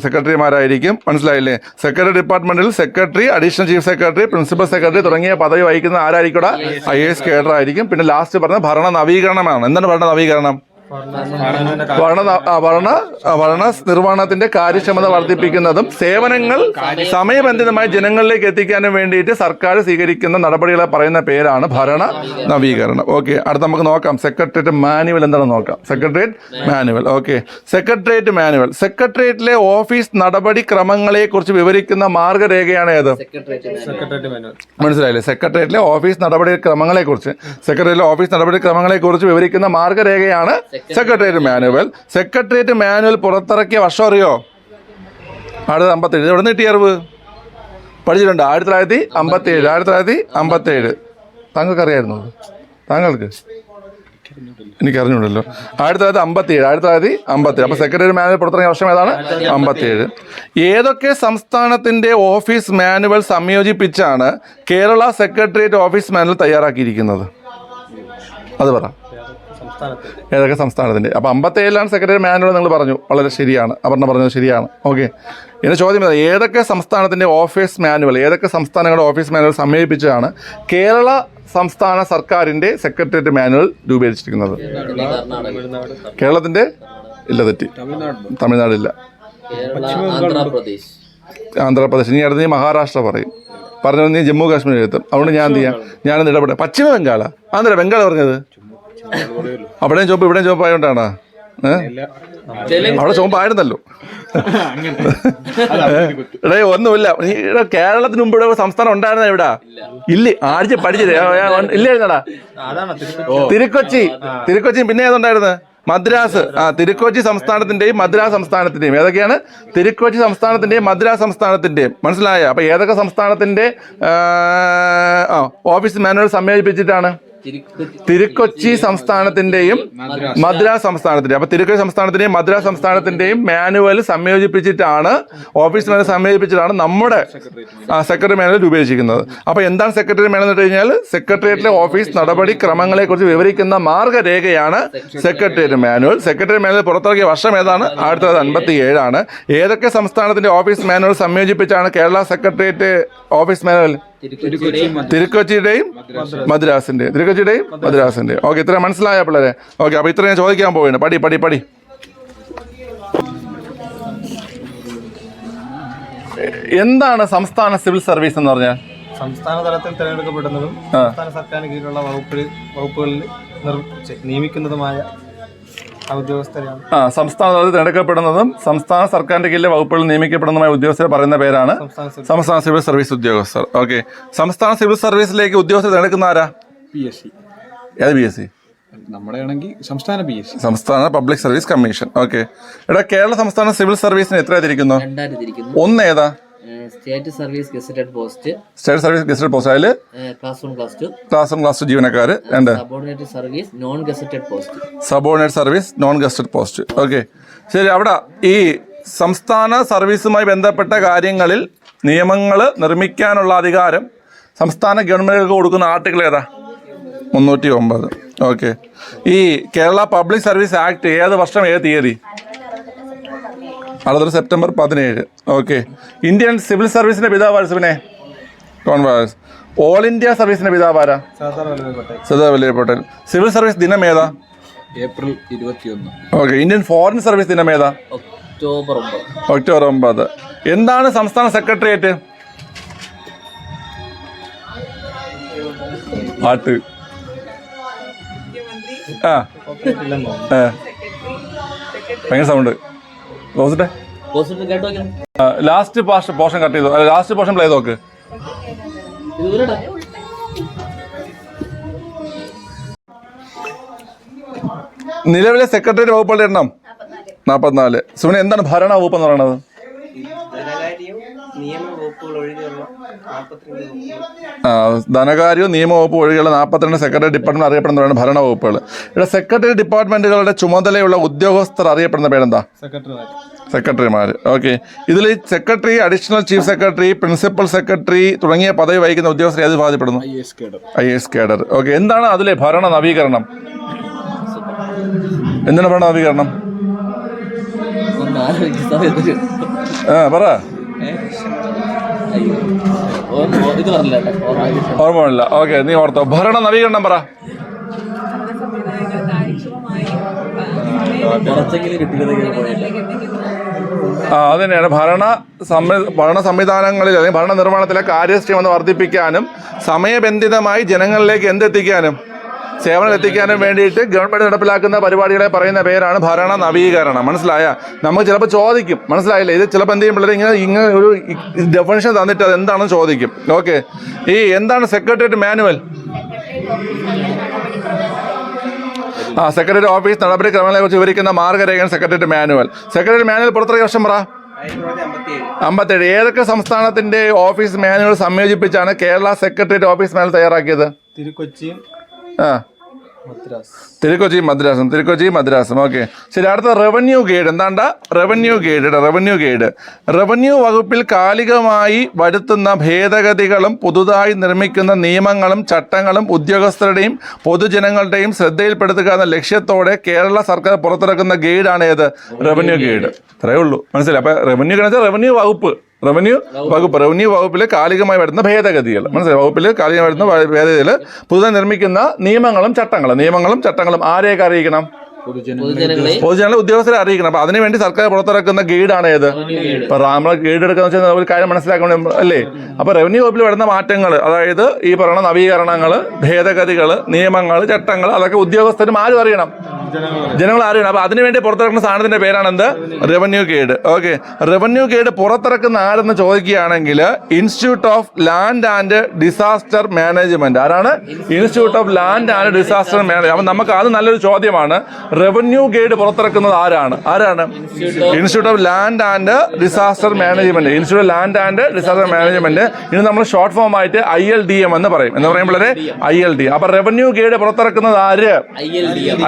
സെക്രട്ടറിമാരായിരിക്കും. മനസ്സിലായില്ലേ? സെക്രട്ടറി ഡിപ്പാർട്ട്മെന്റിൽ secretary, additional chief secretary, principal secretary തുടങ്ങിയ പദവി വഹിക്കുന്ന ആരായിരിക്കും? IAS കേഡർ ആയിരിക്കും. പിന്നെ ലാസ്റ്റ് പറഞ്ഞ ഭരണ നവീകരണമാണ്. എന്താണ് ഭരണ നവീകരണം? ഭരണ നിർവഹണത്തിന്റെ കാര്യക്ഷമത വർദ്ധിപ്പിക്കുന്നതും സേവനങ്ങൾ സമയബന്ധിതമായി ജനങ്ങളിലേക്ക് എത്തിക്കാനും വേണ്ടിയിട്ട് സർക്കാർ സ്വീകരിക്കുന്ന നടപടികളെ പറയുന്ന പേരാണ് ഭരണ നവീകരണം. ഓക്കെ, അടുത്ത നമുക്ക് നോക്കാം സെക്രട്ടേറിയറ്റ് മാനുവൽ എന്താണെന്ന് നോക്കാം. Secretariat manual. Okay, secretariat manual സെക്രട്ടേറിയറ്റിലെ ഓഫീസ് നടപടി ക്രമങ്ങളെ കുറിച്ച് വിവരിക്കുന്ന മാർഗരേഖയാണ് ഏത്? മനസ്സിലായില്ലേ? സെക്രട്ടേറിയറ്റിലെ ഓഫീസ് നടപടി ക്രമങ്ങളെ കുറിച്ച് വിവരിക്കുന്ന മാർഗരേഖയാണ് സെക്രട്ടേറിയറ്റ് മാനുവൽ. സെക്രട്ടേറിയറ്റ് മാനുവൽ പുറത്തിറക്കിയ വർഷം അറിയോ? 1957. എവിടെ നിന്ന് കിട്ടിയ അറിവ്? പഠിച്ചിട്ടുണ്ട്. 1957. താങ്കൾക്ക് അറിയായിരുന്നു? താങ്കൾക്ക്? എനിക്കറിഞ്ഞൂടല്ലോ. 1957. അപ്പോൾ സെക്രട്ടേറിയറ്റ് മാനുവൽ പുറത്തിറങ്ങിയ വർഷം ഏതാണ്? 57. ഏതൊക്കെ സംസ്ഥാനത്തിന്റെ ഓഫീസ് മാനുവൽ സംയോജിപ്പിച്ചാണ് കേരള സെക്രട്ടേറിയറ്റ് ഓഫീസ് മാനുവൽ തയ്യാറാക്കിയിരിക്കുന്നത്? അത് പറ. ഏതൊക്കെ സംസ്ഥാനത്തിന്റെ? അപ്പോൾ 57 സെക്രട്ടറി മാനുവൽ നിങ്ങൾ പറഞ്ഞു, വളരെ ശരിയാണ്. അപർണ പറഞ്ഞത് ശരിയാണ്. ഓക്കെ, എന്റെ ചോദ്യം ഏതൊക്കെ സംസ്ഥാനത്തിന്റെ ഓഫീസ് മാനുവൽ, ഏതൊക്കെ സംസ്ഥാനങ്ങളുടെ ഓഫീസ് മാനുവൽ സംയോജിപ്പിച്ചാണ് കേരള സംസ്ഥാന സർക്കാരിന്റെ സെക്രട്ടേറിയറ്റ് മാനുവൽ രൂപീകരിച്ചിരിക്കുന്നത്? കേരളത്തിന്റെ ഇല്ല, തെറ്റി. തമിഴ്നാടില്ല. ആന്ധ്രാപ്രദേശ്. ആന്ധ്രാപ്രദേശ്. നീ അടുത്ത് നീ മഹാരാഷ്ട്ര പറയും. പറഞ്ഞു നീ ജമ്മു കാശ്മീർ എത്തും. അതുകൊണ്ട് ഞാൻ എന്ത് ചെയ്യാം, ഞാനൊന്ന് ഇടപെടാം. പശ്ചിമ ബംഗാളാ? ആന്ധ്ര ബംഗാൾ പറഞ്ഞത്. അവിടെയും ചുവപ്പ് ഇവിടെയും ചുവപ്പ് ആയതുകൊണ്ടാണ്. അവിടെ ചുവപ്പായിരുന്നല്ലോ. ഇവിടെ ഒന്നുമില്ല. നീ ഇവിടെ കേരളത്തിന് മുമ്പ് ഇവിടെ സംസ്ഥാനം ഉണ്ടായിരുന്ന ഇവിടെ ഇല്ല. ആഴ്ച പഠിച്ചത് ഇല്ലായിരുന്നടാ. തിരുക്കൊച്ചി. പിന്നെ ഏതുണ്ടായിരുന്നു? മദ്രാസ്. തിരുക്കൊച്ചി സംസ്ഥാനത്തിന്റെയും മദ്രാസ് സംസ്ഥാനത്തിന്റെയും. ഏതൊക്കെയാണ്? തിരുക്കൊച്ചി സംസ്ഥാനത്തിന്റെയും മദ്രാസ് സംസ്ഥാനത്തിന്റെയും. മനസ്സിലായ? അപ്പൊ ഏതൊക്കെ സംസ്ഥാനത്തിന്റെ ഓഫീസ് മാനുവൽ സംയോജിപ്പിച്ചിട്ടാണ്? തിരുക്കൊച്ചി സംസ്ഥാനത്തിന്റെയും മദ്രാസ് സംസ്ഥാനത്തിന്റെയും. അപ്പൊ തിരുക്കൊച്ചി സംസ്ഥാനത്തിന്റെയും മദ്രാസ് സംസ്ഥാനത്തിന്റെയും മാനുവൽ സംയോജിപ്പിച്ചിട്ടാണ്, ഓഫീസ് മാനുവൽ സംയോജിപ്പിച്ചിട്ടാണ് നമ്മുടെ സെക്രട്ടറി മാനുവൽ രൂപീകരിച്ചിരിക്കുന്നത്. അപ്പൊ എന്താണ് സെക്രട്ടറി മാനുവൽ എന്ന് വെച്ച് കഴിഞ്ഞാൽ, സെക്രട്ടേറിയറ്റിലെ ഓഫീസ് നടപടിക്രമങ്ങളെ കുറിച്ച് വിവരിക്കുന്ന മാർഗരേഖയാണ് സെക്രട്ടേറിയറ്റ് മാനുവൽ. സെക്രട്ടറി മാനുവൽ പുറത്തിറക്കിയ വർഷം ഏതാണ്? 1957. ഏതൊക്കെ സംസ്ഥാനത്തിന്റെ ഓഫീസ് മാനുവൽ സംയോജിപ്പിച്ചാണ് കേരള സെക്രട്ടേറിയറ്റ് ഓഫീസ് മാനുവൽ? തിരുക്കൊച്ചിയുടെയും മദ്രാസിന്റെയും. ഓക്കെ, ഇത്ര മനസ്സിലായ പിള്ളേരെ? ഓക്കെ, അപ്പൊ ഇത്ര ഞാൻ ചോദിക്കാൻ പോവുകയാണ്. പടി. എന്താണ് സംസ്ഥാന സിവിൽ സർവീസ് എന്ന് പറഞ്ഞാൽ? സംസ്ഥാന തലത്തിൽ തിരഞ്ഞെടുക്കപ്പെടുന്നതും സംസ്ഥാന സർക്കാരിന് കീഴിലുള്ള വകുപ്പുകളിൽ നിയമിക്കുന്നതുമായ ഉദ്യോഗസ്ഥരാണ്. സംസ്ഥാന തലത്തിൽ തിരഞ്ഞെടുക്കപ്പെടുന്നതും സംസ്ഥാന സർക്കാരിന്റെ കീഴിലെ വകുപ്പുകളിൽ നിയമിക്കപ്പെടുന്നതുമായ ഉദ്യോഗസ്ഥരെ പറയുന്ന പേരാണ് സംസ്ഥാന സിവിൽ സർവീസ് ഉദ്യോഗസ്ഥർ. ഓക്കെ, സംസ്ഥാന സിവിൽ സർവീസിലേക്ക് ഉദ്യോഗസ്ഥർ തിരഞ്ഞെടുക്കുന്ന ആരാ? PSC. ഏത് PSC? നമ്മുടെ ആണെങ്കിൽ സംസ്ഥാന PSC, സംസ്ഥാന പബ്ലിക് സർവീസ് കമ്മീഷൻ. ഓക്കെ, ഇവിടെ കേരള സംസ്ഥാന സിവിൽ സർവീസിന് എത്ര തിരിക്കുന്നു? 2 തിരിക്കുന്നു. ഒന്ന് ഏതാ? State service gazetted post. State service gazetted post. അതില് ക്ലാസ് 1 ക്ലാസ് 2 ക്ലാസ് 1 ക്ലാസ് 2 ജീവനക്കാര്. രണ്ട് subordinate service non gazetted post. Subordinate service non gazetted post. Okay, ശരി. അവിടെ ഈ സംസ്ഥാന സർവീസുമായി ബന്ധപ്പെട്ട കാര്യങ്ങളിൽ നിയമങ്ങൾ നിർമ്മിക്കാനുള്ള അധികാരം സംസ്ഥാന ഗവൺമെന്റുകൾക്ക് കൊടുക്കുന്ന ആർട്ടിക്കിൾ ഏതാ? 309. ഓക്കെ, ഈ കേരള പബ്ലിക് സർവീസ് ആക്ട് ഏത് വർഷം ഏത് തീയതി? അടുത്ത സെപ്റ്റംബർ 17. ഓക്കെ, ഇന്ത്യൻ സിവിൽ സർവീസിന്റെ പിതാവ് സിവിനെ കോൺവാസ്. ഓൾ ഇന്ത്യ സർവീസിന്റെ പിതാവാരാ? സർദാർ വല്ലഭായ് പട്ടേൽ. സിവിൽ സർവീസ് ദിനം ഏതാ? April 21. Okay, Indian foreign service ദിനം ഏതാ? ഒക്ടോബർ 9. എന്താണ് സംസ്ഥാന സെക്രട്ടേറിയറ്റ്? പാട്ട് ഭയങ്കര സൗണ്ട്. ലാസ്റ്റ് പോർഷൻ കട്ട് ചെയ്തോ. ലാസ്റ്റ് പോർഷൻ പ്ലേ ചെയ്ത് നോക്ക്. നിലവിലെ സെക്രട്ടേറിയറ്റ് വകുപ്പുകളുടെ എണ്ണം 44. സുമന, എന്താണ് ഭരണ വകുപ്പ് എന്ന് പറയുന്നത്? ധനകാര്യവും നിയമവകുപ്പ് ഒഴികെയുള്ള 42 സെക്രട്ടറി ഡിപ്പാർട്ട്മെന്റ് അറിയപ്പെടുന്നവരാണ് ഭരണ വകുപ്പുകൾ. ഇവിടെ സെക്രട്ടറി ഡിപ്പാർട്ട്മെന്റുകളുടെ ചുമതലയുള്ള ഉദ്യോഗസ്ഥർ അറിയപ്പെടുന്ന പേരെന്താ? സെക്രട്ടറിമാർ. ഓക്കെ, ഇതിൽ secretary, additional chief secretary, principal secretary തുടങ്ങിയ പദവി വഹിക്കുന്ന ഉദ്യോഗസ്ഥർ ഏത് വിഭാഗത്തിൽപ്പെടുന്നു? IAS cadre. ഓക്കെ, എന്താണ് അതിലെ ഭരണ നവീകരണം? എന്താണ് ഭരണ നവീകരണം? പറ. ഓർമ്മയില്ല. ഓക്കെ, നീ ഓർത്തോ. ഭരണ നവീകരണം പറ. അത് തന്നെയാണ് ഭരണ സംവിധാനങ്ങളിൽ അല്ലെങ്കിൽ ഭരണ നിർവഹണത്തിലെ കാര്യക്ഷമത വർദ്ധിപ്പിക്കാനും സമയബന്ധിതമായി ജനങ്ങളിലേക്ക് എന്തെത്തിക്കാനും സേവനം എത്തിക്കാനും വേണ്ടിയിട്ട് ഗവൺമെന്റ് നടപ്പിലാക്കുന്ന പരിപാടികളെ പറയുന്ന പേരാണ് ഭരണ നവീകരണം. മനസ്സിലായ? നമുക്ക് ചിലപ്പോൾ ചോദിക്കും, മനസ്സിലായില്ലേ? ഇത് ചിലപ്പോൾ എന്ത് ചെയ്യും പിള്ളേർ ഇങ്ങനെ ഒരു ഡെഫിനിഷൻ തന്നിട്ട് അത് എന്താണെന്ന് ചോദിക്കും. ഓക്കെ, ഈ എന്താണ് സെക്രട്ടേറിയറ്റ് മാനുവൽ? സെക്രട്ടറി ഓഫീസ് നടപടിക്രമങ്ങളെ കുറിച്ച് വിവരിക്കുന്ന മാർഗരേഖയാണ് സെക്രട്ടേറിയറ്റ് മാനുവൽ. സെക്രട്ടേറിയറ്റ് മാനുവൽ പുറത്തിറങ്ങിയ വർഷം പറ. 57. ഏതൊക്കെ സംസ്ഥാനത്തിന്റെ ഓഫീസ് മാനുവൽ സംയോജിപ്പിച്ചാണ് കേരള സെക്രട്ടേറിയറ്റ് ഓഫീസ് മാനുവൽ തയ്യാറാക്കിയത്? തിരുക്കൊച്ചിയും മദ്രാസും. ഓക്കെ, ശരി. അടുത്ത റവന്യൂ ഗൈഡ്. എന്താണ്ട? Revenue guide. റവന്യൂ വകുപ്പിൽ കാലികമായി വരുത്തുന്ന ഭേദഗതികളും പുതുതായി നിർമ്മിക്കുന്ന നിയമങ്ങളും ചട്ടങ്ങളും ഉദ്യോഗസ്ഥരുടെയും പൊതുജനങ്ങളുടെയും ശ്രദ്ധയിൽപ്പെടുത്തുക എന്ന ലക്ഷ്യത്തോടെ കേരള സർക്കാർ പുറത്തിറക്കുന്ന ഗൈഡാണ് ഏത്? Revenue guide. അത്രയേ ഉള്ളൂ. മനസ്സിലായി? അപ്പൊ റവന്യൂ വകുപ്പിൽ കാലികമായി വരുന്ന ഭേദഗതികൾ. മനസ്സിലായി? വകുപ്പിൽ കാലികമായി വരുന്ന ഭേദഗതികൾ പുതുതായി നിർമ്മിക്കുന്ന നിയമങ്ങളും ചട്ടങ്ങളും ആരെയൊക്കെ അറിയിക്കണം? പൊതുജനങ്ങളെ ഉദ്യോഗസ്ഥരെ അറിയിക്കണം. അപ്പൊ അതിനുവേണ്ടി സർക്കാർ പുറത്തിറക്കുന്ന ഗൈഡാണ് ഏത്? ഇപ്പൊ നമ്മളെ ഗൈഡ് എടുക്കുന്ന വെച്ചാൽ ഒരു കാര്യം മനസ്സിലാക്കണം അല്ലേ? അപ്പൊ റവന്യൂ വകുപ്പിൽ വരുന്ന മാറ്റങ്ങൾ, അതായത് ഈ പറയുന്ന നവീകരണങ്ങൾ, ഭേദഗതികൾ, നിയമങ്ങൾ, ചട്ടങ്ങൾ, അതൊക്കെ ഉദ്യോഗസ്ഥരും ആരും അറിയണം, ജനങ്ങൾ അറിയണം. അപ്പൊ അതിനുവേണ്ടി പുറത്തിറക്കുന്ന സാധനത്തിന്റെ പേരാണ് എന്ത്? Revenue guide. Okay, revenue guide പുറത്തിറക്കുന്ന ആരെന്ന് ചോദിക്കുകയാണെങ്കിൽ institute of land and disaster management. ആരാണ്? Institute of land and disaster management. അപ്പൊ നമുക്ക് അത് നല്ലൊരു ചോദ്യമാണ്. റവന്യൂ ഗൈഡ് പുറത്തിറക്കുന്നത് ആരാണ്? Institute of land and disaster management. Institute of land and disaster management. ഇനി നമ്മൾ ഷോർട്ട് ഫോം ആയിട്ട് ILDM എന്ന് പറയും. എന്ന് പറയുമ്പോഴേ ILDM. അപ്പൊ റവന്യൂ ഗൈഡ് പുറത്തിറക്കുന്നത് ആര്?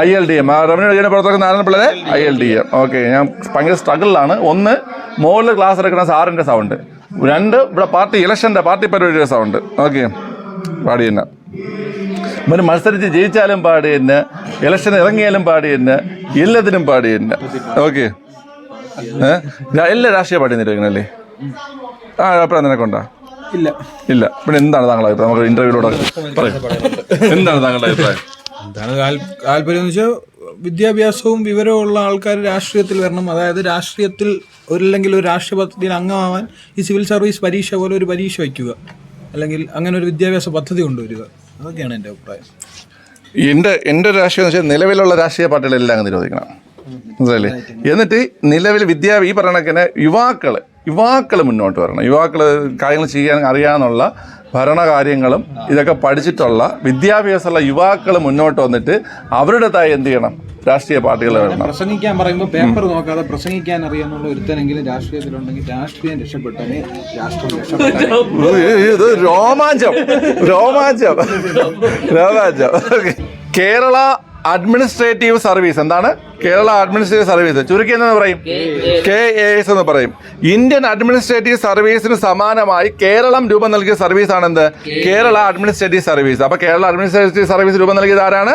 ILDM. റവന്യൂ ഗൈഡ് പുറത്തിറക്കുന്ന ആരാണ് പിള്ളേരെ? ILDM. ഓക്കെ, ഞാൻ ഭയങ്കര സ്ട്രഗിളിലാണ്. ഒന്ന്, മുകളിൽ ക്ലാസ് എടുക്കുന്ന സാറിന്റെ സൗണ്ട്. 2, ഇവിടെ പാർട്ടി ഇലക്ഷന്റെ പാർട്ടി പരിപാടിയുടെ സൗണ്ട്. ഓക്കെ, പാടി തന്നെ. ഇവന് മത്സരിച്ച് ജയിച്ചാലും പാടി തന്നെ, ഇലക്ഷൻ ഇറങ്ങിയാലും പാടി തന്നെ, എല്ലാത്തിനും പാടി തന്നെ. ഓക്കെ, എല്ലാ രാഷ്ട്രീയ പാർട്ടിയും നിരോധിക്കണല്ലേ? അഭിപ്രായം നിനക്കുണ്ടോ? ഇല്ല. പിന്നെ എന്താണ് താങ്കളുടെ അഭിപ്രായം? നമുക്ക് ഇന്റർവ്യൂയിലൂടെ പറയും. എന്താണ് താങ്കളുടെ അഭിപ്രായം? എന്താണ് താല്പര്യം എന്ന് വെച്ചാൽ വിദ്യാഭ്യാസവും വിവരവും ഉള്ള ആൾക്കാർ രാഷ്ട്രീയത്തിൽ വരണം. അതായത് രാഷ്ട്രീയത്തിൽ അല്ലെങ്കിൽ ഒരു രാഷ്ട്രീയ പദ്ധതിയിൽ അംഗമാവാൻ ഈ സിവിൽ സർവീസ് പരീക്ഷ പോലെ ഒരു പരീക്ഷ വയ്ക്കുക, അല്ലെങ്കിൽ അങ്ങനെ ഒരു വിദ്യാഭ്യാസ പദ്ധതി കൊണ്ടുവരിക. അതൊക്കെയാണ് എൻ്റെ അഭിപ്രായം. എൻ്റെ ഒരു രാഷ്ട്രീയം എന്ന് വെച്ചാൽ നിലവിലുള്ള രാഷ്ട്രീയ പാർട്ടികളെല്ലാം അങ്ങ് നിരോധിക്കണം, മനസ്സിലല്ലേ? എന്നിട്ട് നിലവിൽ ഈ പറയണക്കിന് യുവാക്കൾ മുന്നോട്ട് വരണം. യുവാക്കൾ കാര്യങ്ങൾ ചെയ്യാൻ അറിയാനുള്ള ഭരണകാര്യങ്ങളും ഇതൊക്കെ പഠിച്ചിട്ടുള്ള വിദ്യാഭ്യാസമുള്ള യുവാക്കൾ മുന്നോട്ട് വന്നിട്ട് അവരുടേതായി എന്ത് ചെയ്യണം? രാഷ്ട്രീയ പാർട്ടികൾ വരണം. പ്രസംഗിക്കാൻ പറയുമ്പോൾ പേപ്പർ നോക്കാതെ പ്രസംഗിക്കാൻ അറിയാന്നുള്ള ഒരുത്തനെങ്കിലും രാഷ്ട്രീയത്തിലുണ്ടെങ്കിൽ രാഷ്ട്രീയം രക്ഷപ്പെട്ടനെ രാഷ്ട്രം രക്ഷപ്പെട്ടു. രോമാഞ്ചം. Kerala administrative service. എന്താണ് കേരള അഡ്മിനിസ്ട്രേറ്റീവ് സർവീസ്? ചുരുക്കി എന്ന് പറയും KAS എന്ന് പറയും. ഇന്ത്യൻ അഡ്മിനിസ്ട്രേറ്റീവ് സർവീസിന് സമാനമായി കേരളം രൂപം നൽകിയ സർവീസാണ് എന്ത്? Kerala administrative service. അപ്പൊ കേരള അഡ്മിനിസ്ട്രേറ്റീവ് സർവീസ് രൂപം നൽകിയത് ആരാണ്?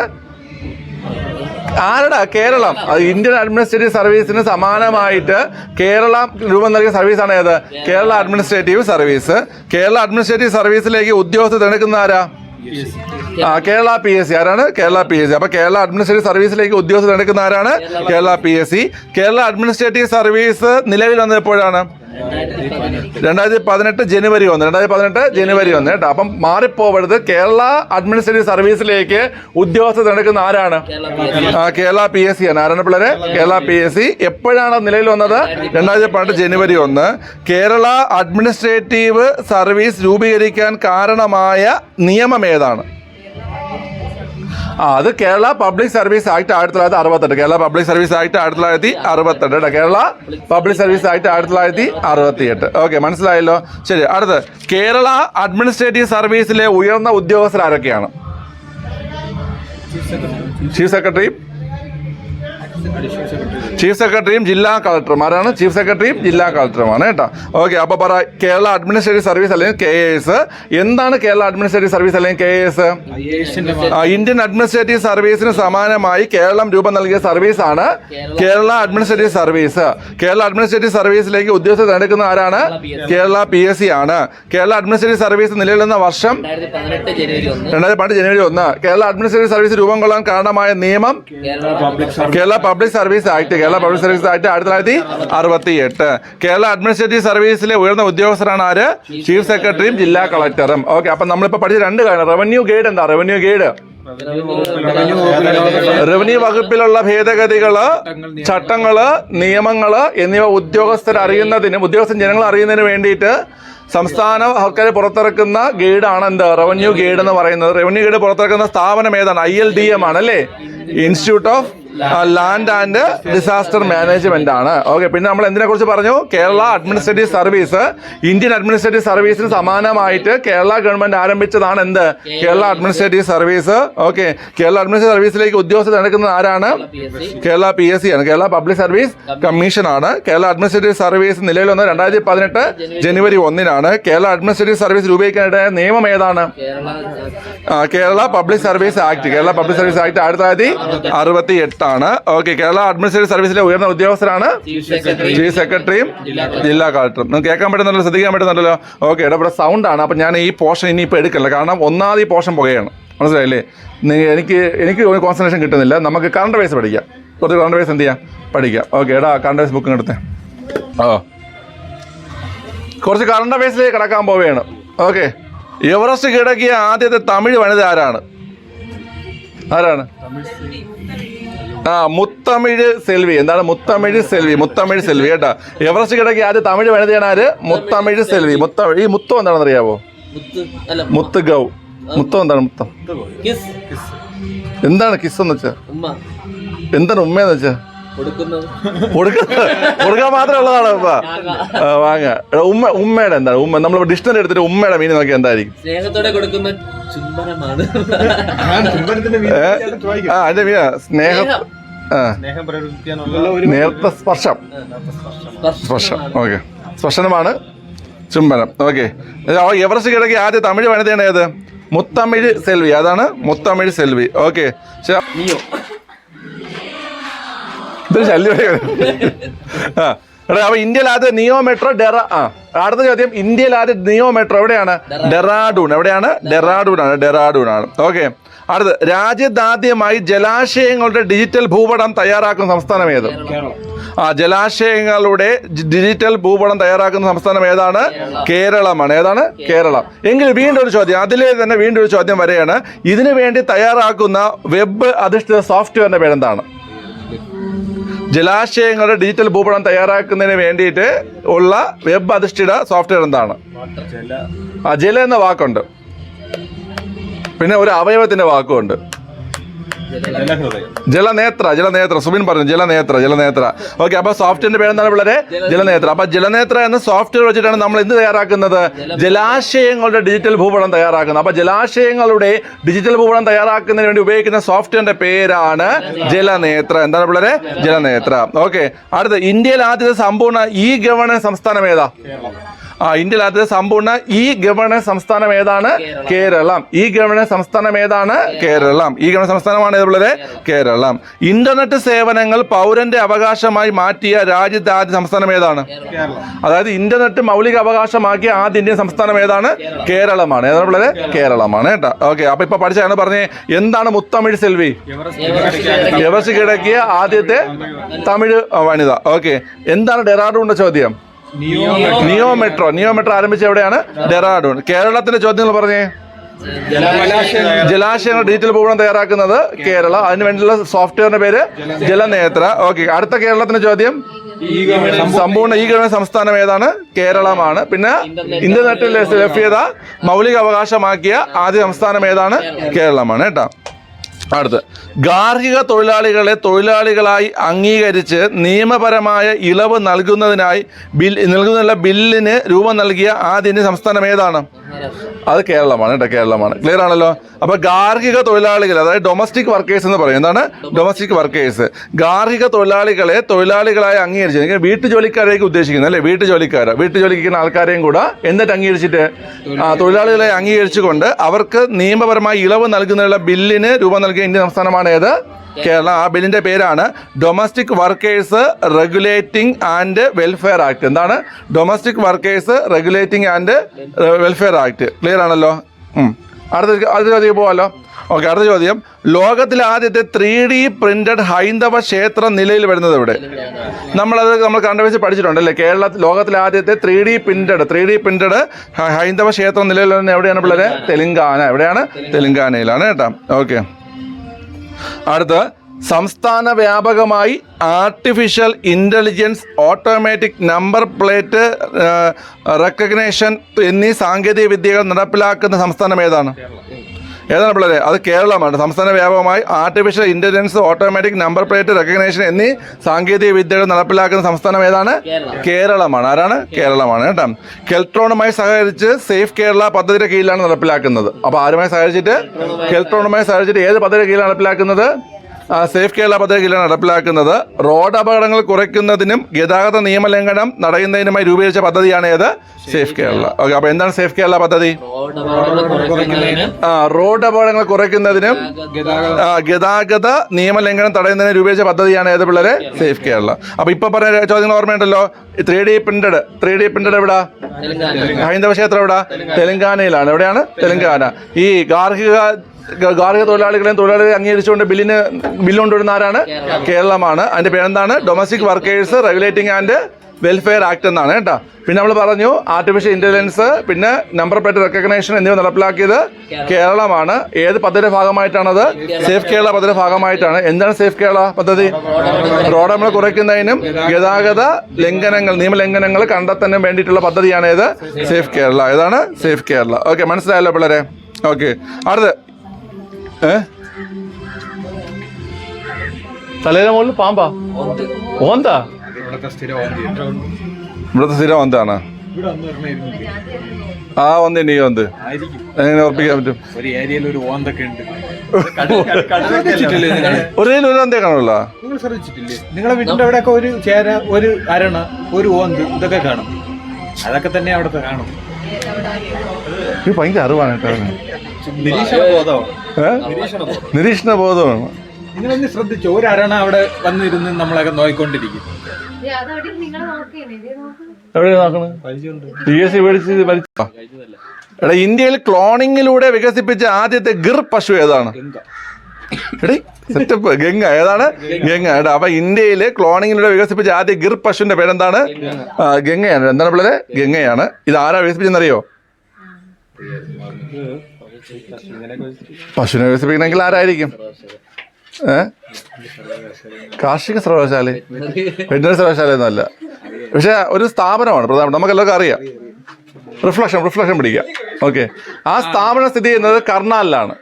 കേരളം. അത് ഇന്ത്യൻ അഡ്മിനിസ്ട്രേറ്റീവ് സർവീസിന് സമാനമായിട്ട് കേരളം രൂപം നൽകിയ സർവീസാണ് ഏത്? Kerala administrative service. Kerala administrative സർവീസിലേക്ക് ഉദ്യോഗസ്ഥർ തിരഞ്ഞെടുക്കുന്ന ആരാ? കേരള PSC. ആരാണ്? കേരള PSC. അപ്പൊ കേരള അഡ്മിനിസ്ട്രേറ്റീവ് സർവീസിലേക്ക് ഉദ്യോഗസ്ഥർ തിരഞ്ഞെടുക്കുന്ന ആരാണ്? Kerala PSC. Kerala administrative service നിലവിൽ വന്നത് എപ്പോഴാണ്? 2018 ജനുവരി 1 കേട്ടോ. അപ്പം മാറിപ്പോവരുത്. കേരള അഡ്മിനിസ്ട്രേറ്റീവ് സർവീസിലേക്ക് ഉദ്യോഗസ്ഥർ തിരഞ്ഞെടുക്കുന്ന ആരാണ്? കേരള PSC ആണ്. ആരാണ് പിള്ളേരെ? കേരള PSC. എപ്പോഴാണ് നിലവിൽ വന്നത്? 2018 ജനുവരി 1. കേരള അഡ്മിനിസ്ട്രേറ്റീവ് സർവീസ് രൂപീകരിക്കാൻ കാരണമായ നിയമം ഏതാണ്? അത് Kerala public service act 1968. Kerala public service act 1968. Kerala public service act 1968. Okay, മനസ്സിലായല്ലോ. ശരി, അടുത്ത് കേരള അഡ്മിനിസ്ട്രേറ്റീവ് സർവീസിലെ ഉയർന്ന ഉദ്യോഗസ്ഥർ ആരൊക്കെയാണ്? ചീഫ് സെക്രട്ടറിയും ജില്ലാ കളക്ടറും. ആരാണ്? ചീഫ് സെക്രട്ടറിയും ജില്ലാ കളക്ടറുമാണ് കേട്ടോ. ഓക്കെ, അപ്പൊ പറ കേരള അഡ്മിനിസ്ട്രേറ്റീവ് സർവീസ് അല്ലെങ്കിൽ KAS. എന്താണ് കേരള അഡ്മിനിസ്ട്രേറ്റീവ് സർവീസ് അല്ലെങ്കിൽ KAS? ഇന്ത്യൻ അഡ്മിനിസ്ട്രേറ്റീവ് സർവീസിന് സമാനമായി കേരളം രൂപം നൽകിയ സർവീസാണ് Kerala administrative service. Kerala administrative സർവീസിലേക്ക് ഉദ്യോഗസ്ഥർ തിരഞ്ഞെടുക്കുന്ന ആരാണ്? കേരള PSC ആണ്. കേരള അഡ്മിനിസ്ട്രേറ്റീവ് സർവീസ് നിലവിൽ വന്ന വർഷം 2018 ജനുവരി 1. കേരള അഡ്മിനിസ്ട്രേറ്റീവ് സർവീസ് രൂപം കൊള്ളാൻ കാരണമായ നിയമം Kerala public service act. Kerala public service act 1968. Kerala administrative സർവീസിലെ ഉയർന്ന ഉദ്യോഗസ്ഥരാണ് ആര്? ചീഫ് സെക്രട്ടറിയും ജില്ലാ കളക്ടറും. ഓക്കെ, അപ്പൊ നമ്മളിപ്പോ പഠിച്ച 2 കാര്യം. റവന്യൂ ഗൈഡ് എന്താ? റവന്യൂ ഗൈഡ് റവന്യൂ വകുപ്പിലുള്ള ഭേദഗതികള്, ചട്ടങ്ങള്, നിയമങ്ങള് എന്നിവ ഉദ്യോഗസ്ഥർ ജനങ്ങൾ അറിയുന്നതിന് വേണ്ടിയിട്ട് സംസ്ഥാന സർക്കാർ പുറത്തിറക്കുന്ന ഗൈഡാണ് എന്ത്? റവന്യൂ ഗൈഡ് എന്ന് പറയുന്നത്. റവന്യൂ ഗൈഡ് പുറത്തിറക്കുന്ന സ്ഥാപനം ഏതാണ്? ILDM ആണ് അല്ലേ? Institute of land and disaster management ആണ്. ഓക്കെ, പിന്നെ നമ്മൾ എന്തിനെ കുറിച്ച് പറഞ്ഞു? Kerala administrative service. Indian administrative സർവീസിന് സമാനമായിട്ട് കേരള ഗവൺമെന്റ് ആരംഭിച്ചതാണ് എന്ത്? Kerala administrative service. Okay, Kerala administrative സർവീസിലേക്ക് ഉദ്യോഗസ്ഥർ നടക്കുന്നത് ആരാണ്? കേരള PSC ആണ്. കേരള പബ്ലിക് സർവീസ് കമ്മീഷൻ ആണ്. കേരള അഡ്മിനിസ്ട്രേറ്റീവ് സർവീസ് നിലവിൽ വന്നത് 2018 ജനുവരി 1. കേരള അഡ്മിനിസ്ട്രേറ്റീവ് സർവീസ് രൂപീകരിക്കാനായിട്ട് നിയമം ഏതാണ്? Kerala public service act. Kerala public service act 1968 ആണ്. ഓക്കെ, കേരള അഡ്മിനിസ്ട്രേറ്റീവ് സർവീസിലെ ഉയർന്ന ഉദ്യോഗസ്ഥരാണ് ചീഫ് സെക്രട്ടറിയും ജില്ലാ കളക്ടറും. നിങ്ങൾക്ക് കേൾക്കാൻ പറ്റുന്നല്ലോ, ശ്രദ്ധിക്കാൻ പറ്റുന്നുണ്ടല്ലോ. ഓക്കെ, ഇവിടെ സൗണ്ട് ആണ്. അപ്പം ഞാൻ ഈ പോർഷൻ ഇനിയിപ്പോൾ എടുക്കില്ല, കാരണം ഒന്നാമത് ഈ പോർഷൻ പുകയാണ്. മനസ്സിലായില്ലേ? എനിക്ക് കോൺസെൻട്രേഷൻ കിട്ടുന്നില്ല. നമുക്ക് കറണ്ട് വൈസ് പഠിക്കാം. കുറച്ച് കറണ്ട് അഫയേഴ്സ് എന്ത് ചെയ്യാം, പഠിക്കാം. ഓക്കെ, എടാ കറണ്ട് അഫയേഴ്സ് ബുക്കും എടുത്തേ. കുറച്ച് കറണ്ട് അഫയേഴ്സിലേക്ക് കിടക്കാൻ പോവുകയാണ്. ഓക്കെ, എവറസ്റ്റ് കീഴടക്കിയ ആദ്യത്തെ തമിഴ് വനിത ആരാണ്? മുത്തമിഴ് സെൽവി. എന്താണ് മുത്തമിഴ് സെൽവി കേട്ടാ. എവറസ്റ്റ് കീഴടക്കിയ ആദ്യ തമിഴ് വനിതയാണ് ആര്? മുത്തമിഴ് സെൽവി. ഈ മുത്തം എന്താണെന്ന് അറിയാവോ? മുത്ത് ഗൗ. മുത്തം എന്താണ്? മുത്തം എന്താണ്? കിസ് എന്ന് വെച്ചാ എന്താണ്? ഉമ്മയെന്ന് വെച്ചാ കൊടുക്കാൻ മാത്രമേ ഉള്ളതാണ്. വാങ്ങ ഉമ്മയുടെ എന്താണ്? ഉമ്മ നമ്മൾ ഡിക്ഷണറി എടുത്തിട്ട് ഉമ്മയുടെ മീൻ നോക്കി എന്തായിരിക്കും? സ്നേഹത്തോടെ കൊടുക്കുന്ന ചുംബനമാണ്. അതിന്റെ മീന സ്നേഹം, നേരത്തെ സ്പർശം. ഓക്കെ, സ്പർശനമാണ് ചുംബനം. ഓക്കെ, എവറസ്റ്റ് കീഴടക്കിയ ആദ്യ തമിഴ് വനിതയാണ് ഏത്? മുത്തമിഴ് സെൽവി. അതാണ് മുത്തമിഴ് സെൽവി. ഓക്കെ, ഇതൊരു ശല്യം. അപ്പൊ ഇന്ത്യയിൽ ആദ്യ നിയോ മെട്രോ അടുത്ത ചോദ്യം, ഇന്ത്യയിൽ ആദ്യ നിയോ മെട്രോ എവിടെയാണ്? ഡെറാഡൂൺ. എവിടെയാണ്? ഡെറാഡൂൺ ആണ്. ഓക്കെ, അടുത്ത് രാജ്യത്താദ്യമായി ജലാശയങ്ങളുടെ ഡിജിറ്റൽ ഭൂപടം തയ്യാറാക്കുന്ന സംസ്ഥാനം ഏത്? ജലാശയങ്ങളുടെ ഡിജിറ്റൽ ഭൂപടം തയ്യാറാക്കുന്ന സംസ്ഥാനം ഏതാണ്? കേരളമാണ്. ഏതാണ്? കേരളം. എങ്കിൽ വീണ്ടും ഒരു ചോദ്യം, അതിലെ തന്നെ വീണ്ടും ഒരു ചോദ്യം വരെയാണ്. ഇതിനു വേണ്ടി തയ്യാറാക്കുന്ന വെബ് അധിഷ്ഠിത സോഫ്റ്റ്വെയറിന്റെ പേരെന്താണ്? ജലാശയങ്ങളുടെ ഡിജിറ്റൽ ഭൂപടം തയ്യാറാക്കുന്നതിന് വേണ്ടിയിട്ട് ഉള്ള വെബ് അധിഷ്ഠിത സോഫ്റ്റ്വെയർ എന്താണ്? ജല എന്ന വാക്കുണ്ട്, പിന്നെ ഒരു അവയവത്തിന്റെ വാക്കുമുണ്ട്. ജലനേത്ര. സുബിൻ പറഞ്ഞു ജലനേത്ര. ഓക്കെ, അപ്പൊ സോഫ്റ്റ്വെയറിന്റെ പേരെന്താണ് പിള്ളേരെ? ജലനേത്ര. അപ്പൊ ജലനേത്ര എന്ന സോഫ്റ്റ്വെയർ വെച്ചിട്ടാണ് നമ്മൾ എന്ത് തയ്യാറാക്കുന്നത്? ജലാശയങ്ങളുടെ ഡിജിറ്റൽ ഭൂപടം തയ്യാറാക്കുന്നത്. അപ്പൊ ജലാശയങ്ങളുടെ ഡിജിറ്റൽ ഭൂപടം തയ്യാറാക്കുന്നതിന് വേണ്ടി ഉപയോഗിക്കുന്ന സോഫ്റ്റ്വെയറിന്റെ പേരാണ് ജലനേത്ര. എന്താണ് പിള്ളേരെ? ജലനേത്ര. ഓക്കെ, അടുത്ത് ഇന്ത്യയിൽ ആദ്യത്തെ സമ്പൂർണ്ണ ഇ ഗവേണൻസ് സംസ്ഥാനം ഏതാ? ഇന്ത്യയിൽ ആദ്യത്തെ സമ്പൂർണ്ണ ഇ ഗവേണൻസ് സംസ്ഥാനം ഏതാണ്? കേരളം. ഇ ഗവേണൻസ് സംസ്ഥാനം ഏതാണ്? കേരളം. ഈ ഗവേണൻസ് സംസ്ഥാനമാണ് ഏത് പിള്ളേരെ? കേരളം. ഇന്റർനെറ്റ് സേവനങ്ങൾ പൗരന്റെ അവകാശമായി മാറ്റിയ രാജ്യത്തെ ആദ്യ സംസ്ഥാനം ഏതാണ്? അതായത് ഇന്റർനെറ്റ് മൗലിക അവകാശമാക്കിയ ആദ്യ ഇന്ത്യൻ സംസ്ഥാനം ഏതാണ്? കേരളമാണ്. ഏതാണ് പിള്ളേരെ? കേരളമാണ് കേട്ടോ. ഓക്കെ, അപ്പൊ ഇപ്പൊ പഠിച്ചാണ് പറഞ്ഞേ എന്താണ് മുത്തമിഴ് സെൽവി? എവറസ്റ്റ് കീഴടക്കിയ ആദ്യത്തെ തമിഴ് വനിത. ഓക്കെ, എന്താണ് ഡെറാഡൂണിന്റെ ചോദ്യം? നിയോ മെട്രോ ആരംഭിച്ച എവിടെയാണ്? ഡെറാഡൂൺ. കേരളത്തിന്റെ ചോദ്യങ്ങൾ പറഞ്ഞേ. ജലാശയങ്ങൾ ഡിജിറ്റൽ ഭൂപടം തയ്യാറാക്കുന്നത് കേരളം. അതിന് വേണ്ടിയുള്ള സോഫ്റ്റ്വെയറിന്റെ പേര് ജലനേത്ര. ഓക്കെ, അടുത്ത കേരളത്തിന്റെ ചോദ്യം, സമ്പൂർണ്ണ ഈ ഗവേണൻസ് സംസ്ഥാനം ഏതാണ്? കേരളമാണ്. പിന്നെ ഇന്റർനെറ്റിൽ ലഭ്യത മൗലിക അവകാശമാക്കിയ ആദ്യ സംസ്ഥാനം ഏതാണ്? കേരളമാണ് കേട്ടോ. അടുത്ത്, ഗാർഹിക തൊഴിലാളികളെ തൊഴിലാളികളായി അംഗീകരിച്ച് നിയമപരമായ ഇളവ് നൽകുന്നതിനായി ബില്ലിന് രൂപം നൽകിയ ആദ്യ സംസ്ഥാനം ഏതാണ്? അത് കേരളമാണ് കേട്ടോ. കേരളമാണ്. ക്ലിയർ ആണല്ലോ. അപ്പൊ ഗാർഹിക തൊഴിലാളികൾ, അതായത് ഡൊമസ്റ്റിക് വർക്കേഴ്സ് എന്ന് പറയും. എന്താണ് ഡൊമസ്റ്റിക് വർക്കേഴ്സ്? ഗാർഹിക തൊഴിലാളികളെ തൊഴിലാളികളായി അംഗീകരിച്ച്, വീട്ടുജോലിക്കാരേക്ക് ഉദ്ദേശിക്കുന്നത് അല്ലേ? വീട്ടുജോലിക്കുന്ന ആൾക്കാരെയും കൂടെ എന്നിട്ട് അംഗീകരിച്ചിട്ട് തൊഴിലാളികളെ അംഗീകരിച്ചുകൊണ്ട് അവർക്ക് നിയമപരമായി ഇളവ് നൽകുന്നതിനുള്ള ബില്ലിന് രൂപം നൽകിയ ഇന്ത്യൻ സംസ്ഥാനമാണ് ഏത്? കേരളം. ആ ബില്ലിന്റെ പേരാണ് domestic workers regulating and welfare act. എന്താണ്? Domestic workers regulating and welfare act. Clear ആണല്ലോ. അടുത്ത ചോദ്യം പോവാമല്ലോ. ഓക്കെ, അടുത്ത ചോദ്യം, ലോകത്തിലെ ആദ്യത്തെ 3D പ്രിന്റഡ് ഹൈന്ദവ ക്ഷേത്രം നിലയിൽ വരുന്നത് എവിടെ? നമ്മൾ കണ്ടുപിടിച്ച് പഠിച്ചിട്ടുണ്ടല്ലേ? ലോകത്തിലെ ആദ്യത്തെ 3D പ്രിന്റഡ് ഹൈന്ദവ ക്ഷേത്രം നിലയിൽ വരുന്നത് എവിടെയാണ് പിള്ളേരെ? തെലുങ്കാന. എവിടെയാണ്? തെലുങ്കാനയിലാണ് കേട്ടോ. ഓക്കെ, അടുത്ത്, സംസ്ഥാന വ്യാപകമായി artificial intelligence, automatic number plate recognition എന്നീ സാങ്കേതിക വിദ്യകൾ നടപ്പിലാക്കുന്ന സംസ്ഥാനം ഏതാണ്? പിള്ളേരെ? അത് കേരളമാണ്. സംസ്ഥാന വ്യാപകമായി artificial intelligence, automatic number plate recognition എന്നീ സാങ്കേതിക വിദ്യകൾ നടപ്പിലാക്കുന്ന സംസ്ഥാനം ഏതാണ്? കേരളമാണ്. ആരാണ്? കേരളമാണ് കേട്ടോ. കെൽട്രോണുമായി സഹകരിച്ച് സേഫ് കേരള പദ്ധതിയുടെ കീഴിലാണ് നടപ്പിലാക്കുന്നത്. അപ്പോൾ ആരുമായി സഹകരിച്ചിട്ട്? കെൽട്രോണുമായി സഹകരിച്ചിട്ട് ഏത് പദ്ധതിയുടെ കീഴിലാണ് നടപ്പിലാക്കുന്നത്? സേഫ് കേരള പദ്ധതി കീഴിലാണ് നടപ്പിലാക്കുന്നത്. റോഡ് അപകടങ്ങൾ കുറയ്ക്കുന്നതിനും ഗതാഗത നിയമലംഘനം തടയുന്നതിനുമായി രൂപീകരിച്ച പദ്ധതിയാണ് ഏത്? സേഫ് കേരള. ഓക്കെ, അപ്പൊ എന്താണ് സേഫ് കേരള പദ്ധതി? റോഡ് അപകടങ്ങൾ കുറയ്ക്കുന്നതിനും ഗതാഗത നിയമലംഘനം തടയുന്നതിനും രൂപീകരിച്ച പദ്ധതിയാണ് ഏത് പിള്ളേരെ? സേഫ് കേരള. അപ്പൊ ഇപ്പൊ പറഞ്ഞ ചോദ്യങ്ങൾ ഓർമ്മയുണ്ടല്ലോ. 3D പ്രിന്റഡ് എവിടാ? ഹൈന്ദവ ക്ഷേത്രം എവിടാ? തെലുങ്കാനയിലാണ്. എവിടെയാണ്? തെലുങ്കാന. ഈ ഗാർഹിക ഗാർഹിക തൊഴിലാളികളെ അംഗീകരിച്ചുകൊണ്ട് ബില്ല് കൊണ്ടുവരുന്ന ആരാണ്? കേരളമാണ്. അതിന്റെ പേരെന്താണ്? Domestic workers regulating and welfare act എന്നാണ് കേട്ടോ. പിന്നെ നമ്മൾ പറഞ്ഞു ആർട്ടിഫിഷ്യൽ ഇന്റലിജൻസ്, പിന്നെ നമ്പർ പ്ലേറ്റ് റെക്കഗ്നേഷൻ എന്നിവ നടപ്പിലാക്കിയത് കേരളമാണ്. ഏത് പദ്ധതിയുടെ ഭാഗമായിട്ടാണത്? സേഫ് കേരള പദ്ധതിയുടെ ഭാഗമായിട്ടാണ്. എന്താണ് സേഫ് കേരള പദ്ധതി? റോഡമ്മൾ കുറയ്ക്കുന്നതിനും ഗതാഗത ലംഘനങ്ങൾ, നിയമലംഘനങ്ങൾ കണ്ടെത്താനും വേണ്ടിയിട്ടുള്ള പദ്ധതിയാണ് ഏത്? സേഫ് കേരള. ഏതാണ്? സേഫ് കേരള. ഓക്കെ, മനസ്സിലായല്ലോ പിള്ളേരെ? ഓക്കെ, അടുത്ത് തലയിലെ മുകളിൽ പാമ്പാ? ഓന്താ? ഇവിടുത്തെ സ്ഥിരം എന്താണ്? ആ ഒന്ന് നീ വന്ന് എങ്ങനെ ഉറപ്പിക്കാൻ പറ്റും? ഒരു ഏരിയയിൽ ഒരു ഓന്തൊക്കെ ഉണ്ട്. ഒരു ഓന്തേ കാണുമല്ല? നിങ്ങൾ ശ്രദ്ധിച്ചിട്ടില്ലേ? നിങ്ങളെ വീട്ടിന്റെ അവിടെയൊക്കെ ഒരു ചേര, ഒരു അരണ, ഒരു ഓന്ത് ഇതൊക്കെ കാണും. അതൊക്കെ തന്നെ അവിടുത്തെ കാണും. ഇത് ഭയങ്കര അറിവാണ് കേട്ടോ. നിരീക്ഷണ ബോധമാണ്. നിങ്ങളൊന്ന് ശ്രദ്ധിച്ചു, ഒരു അരണ അവിടെ വന്നിരുന്ന് നമ്മളൊക്കെ നോക്കിക്കൊണ്ടിരിക്കും. എടാ, ഇന്ത്യയിൽ ക്ലോണിങ്ങിലൂടെ വികസിപ്പിച്ച ആദ്യത്തെ ഗിർ പശു ഏതാണ്? സെറ്റപ്പ് ഗംഗ. ഏതാണ്? ഗംഗ. എടാ, അപ്പൊ ഇന്ത്യയില് ക്ലോണിങ്ങിലൂടെ വികസിപ്പിച്ച ആദ്യ ഗിർ പശുവിന്റെ പേരെന്താണ്? ഗംഗയാണ്. എന്താണ് പിള്ളേരെ? ഗംഗയാണ്. ഇത് ആരാ വികസിപ്പിച്ചെന്നറിയോ? പശുവിനെ വികസിപ്പിക്കണമെങ്കിൽ ആരായിരിക്കും? കാർഷിക സർവകലാശാല, വെറ്റിനറി സർവകലാശാല ഒന്നുമല്ല. പക്ഷെ ഒരു സ്ഥാപനമാണ് പ്രധാന, നമുക്കെല്ലാവർക്കും അറിയാം. റിഫ്ലക്ഷൻ പിടിക്കുക. ഓക്കെ, ആ സ്ഥാപനം സ്ഥിതി ചെയ്യുന്നത് കർണാലിലാണ്.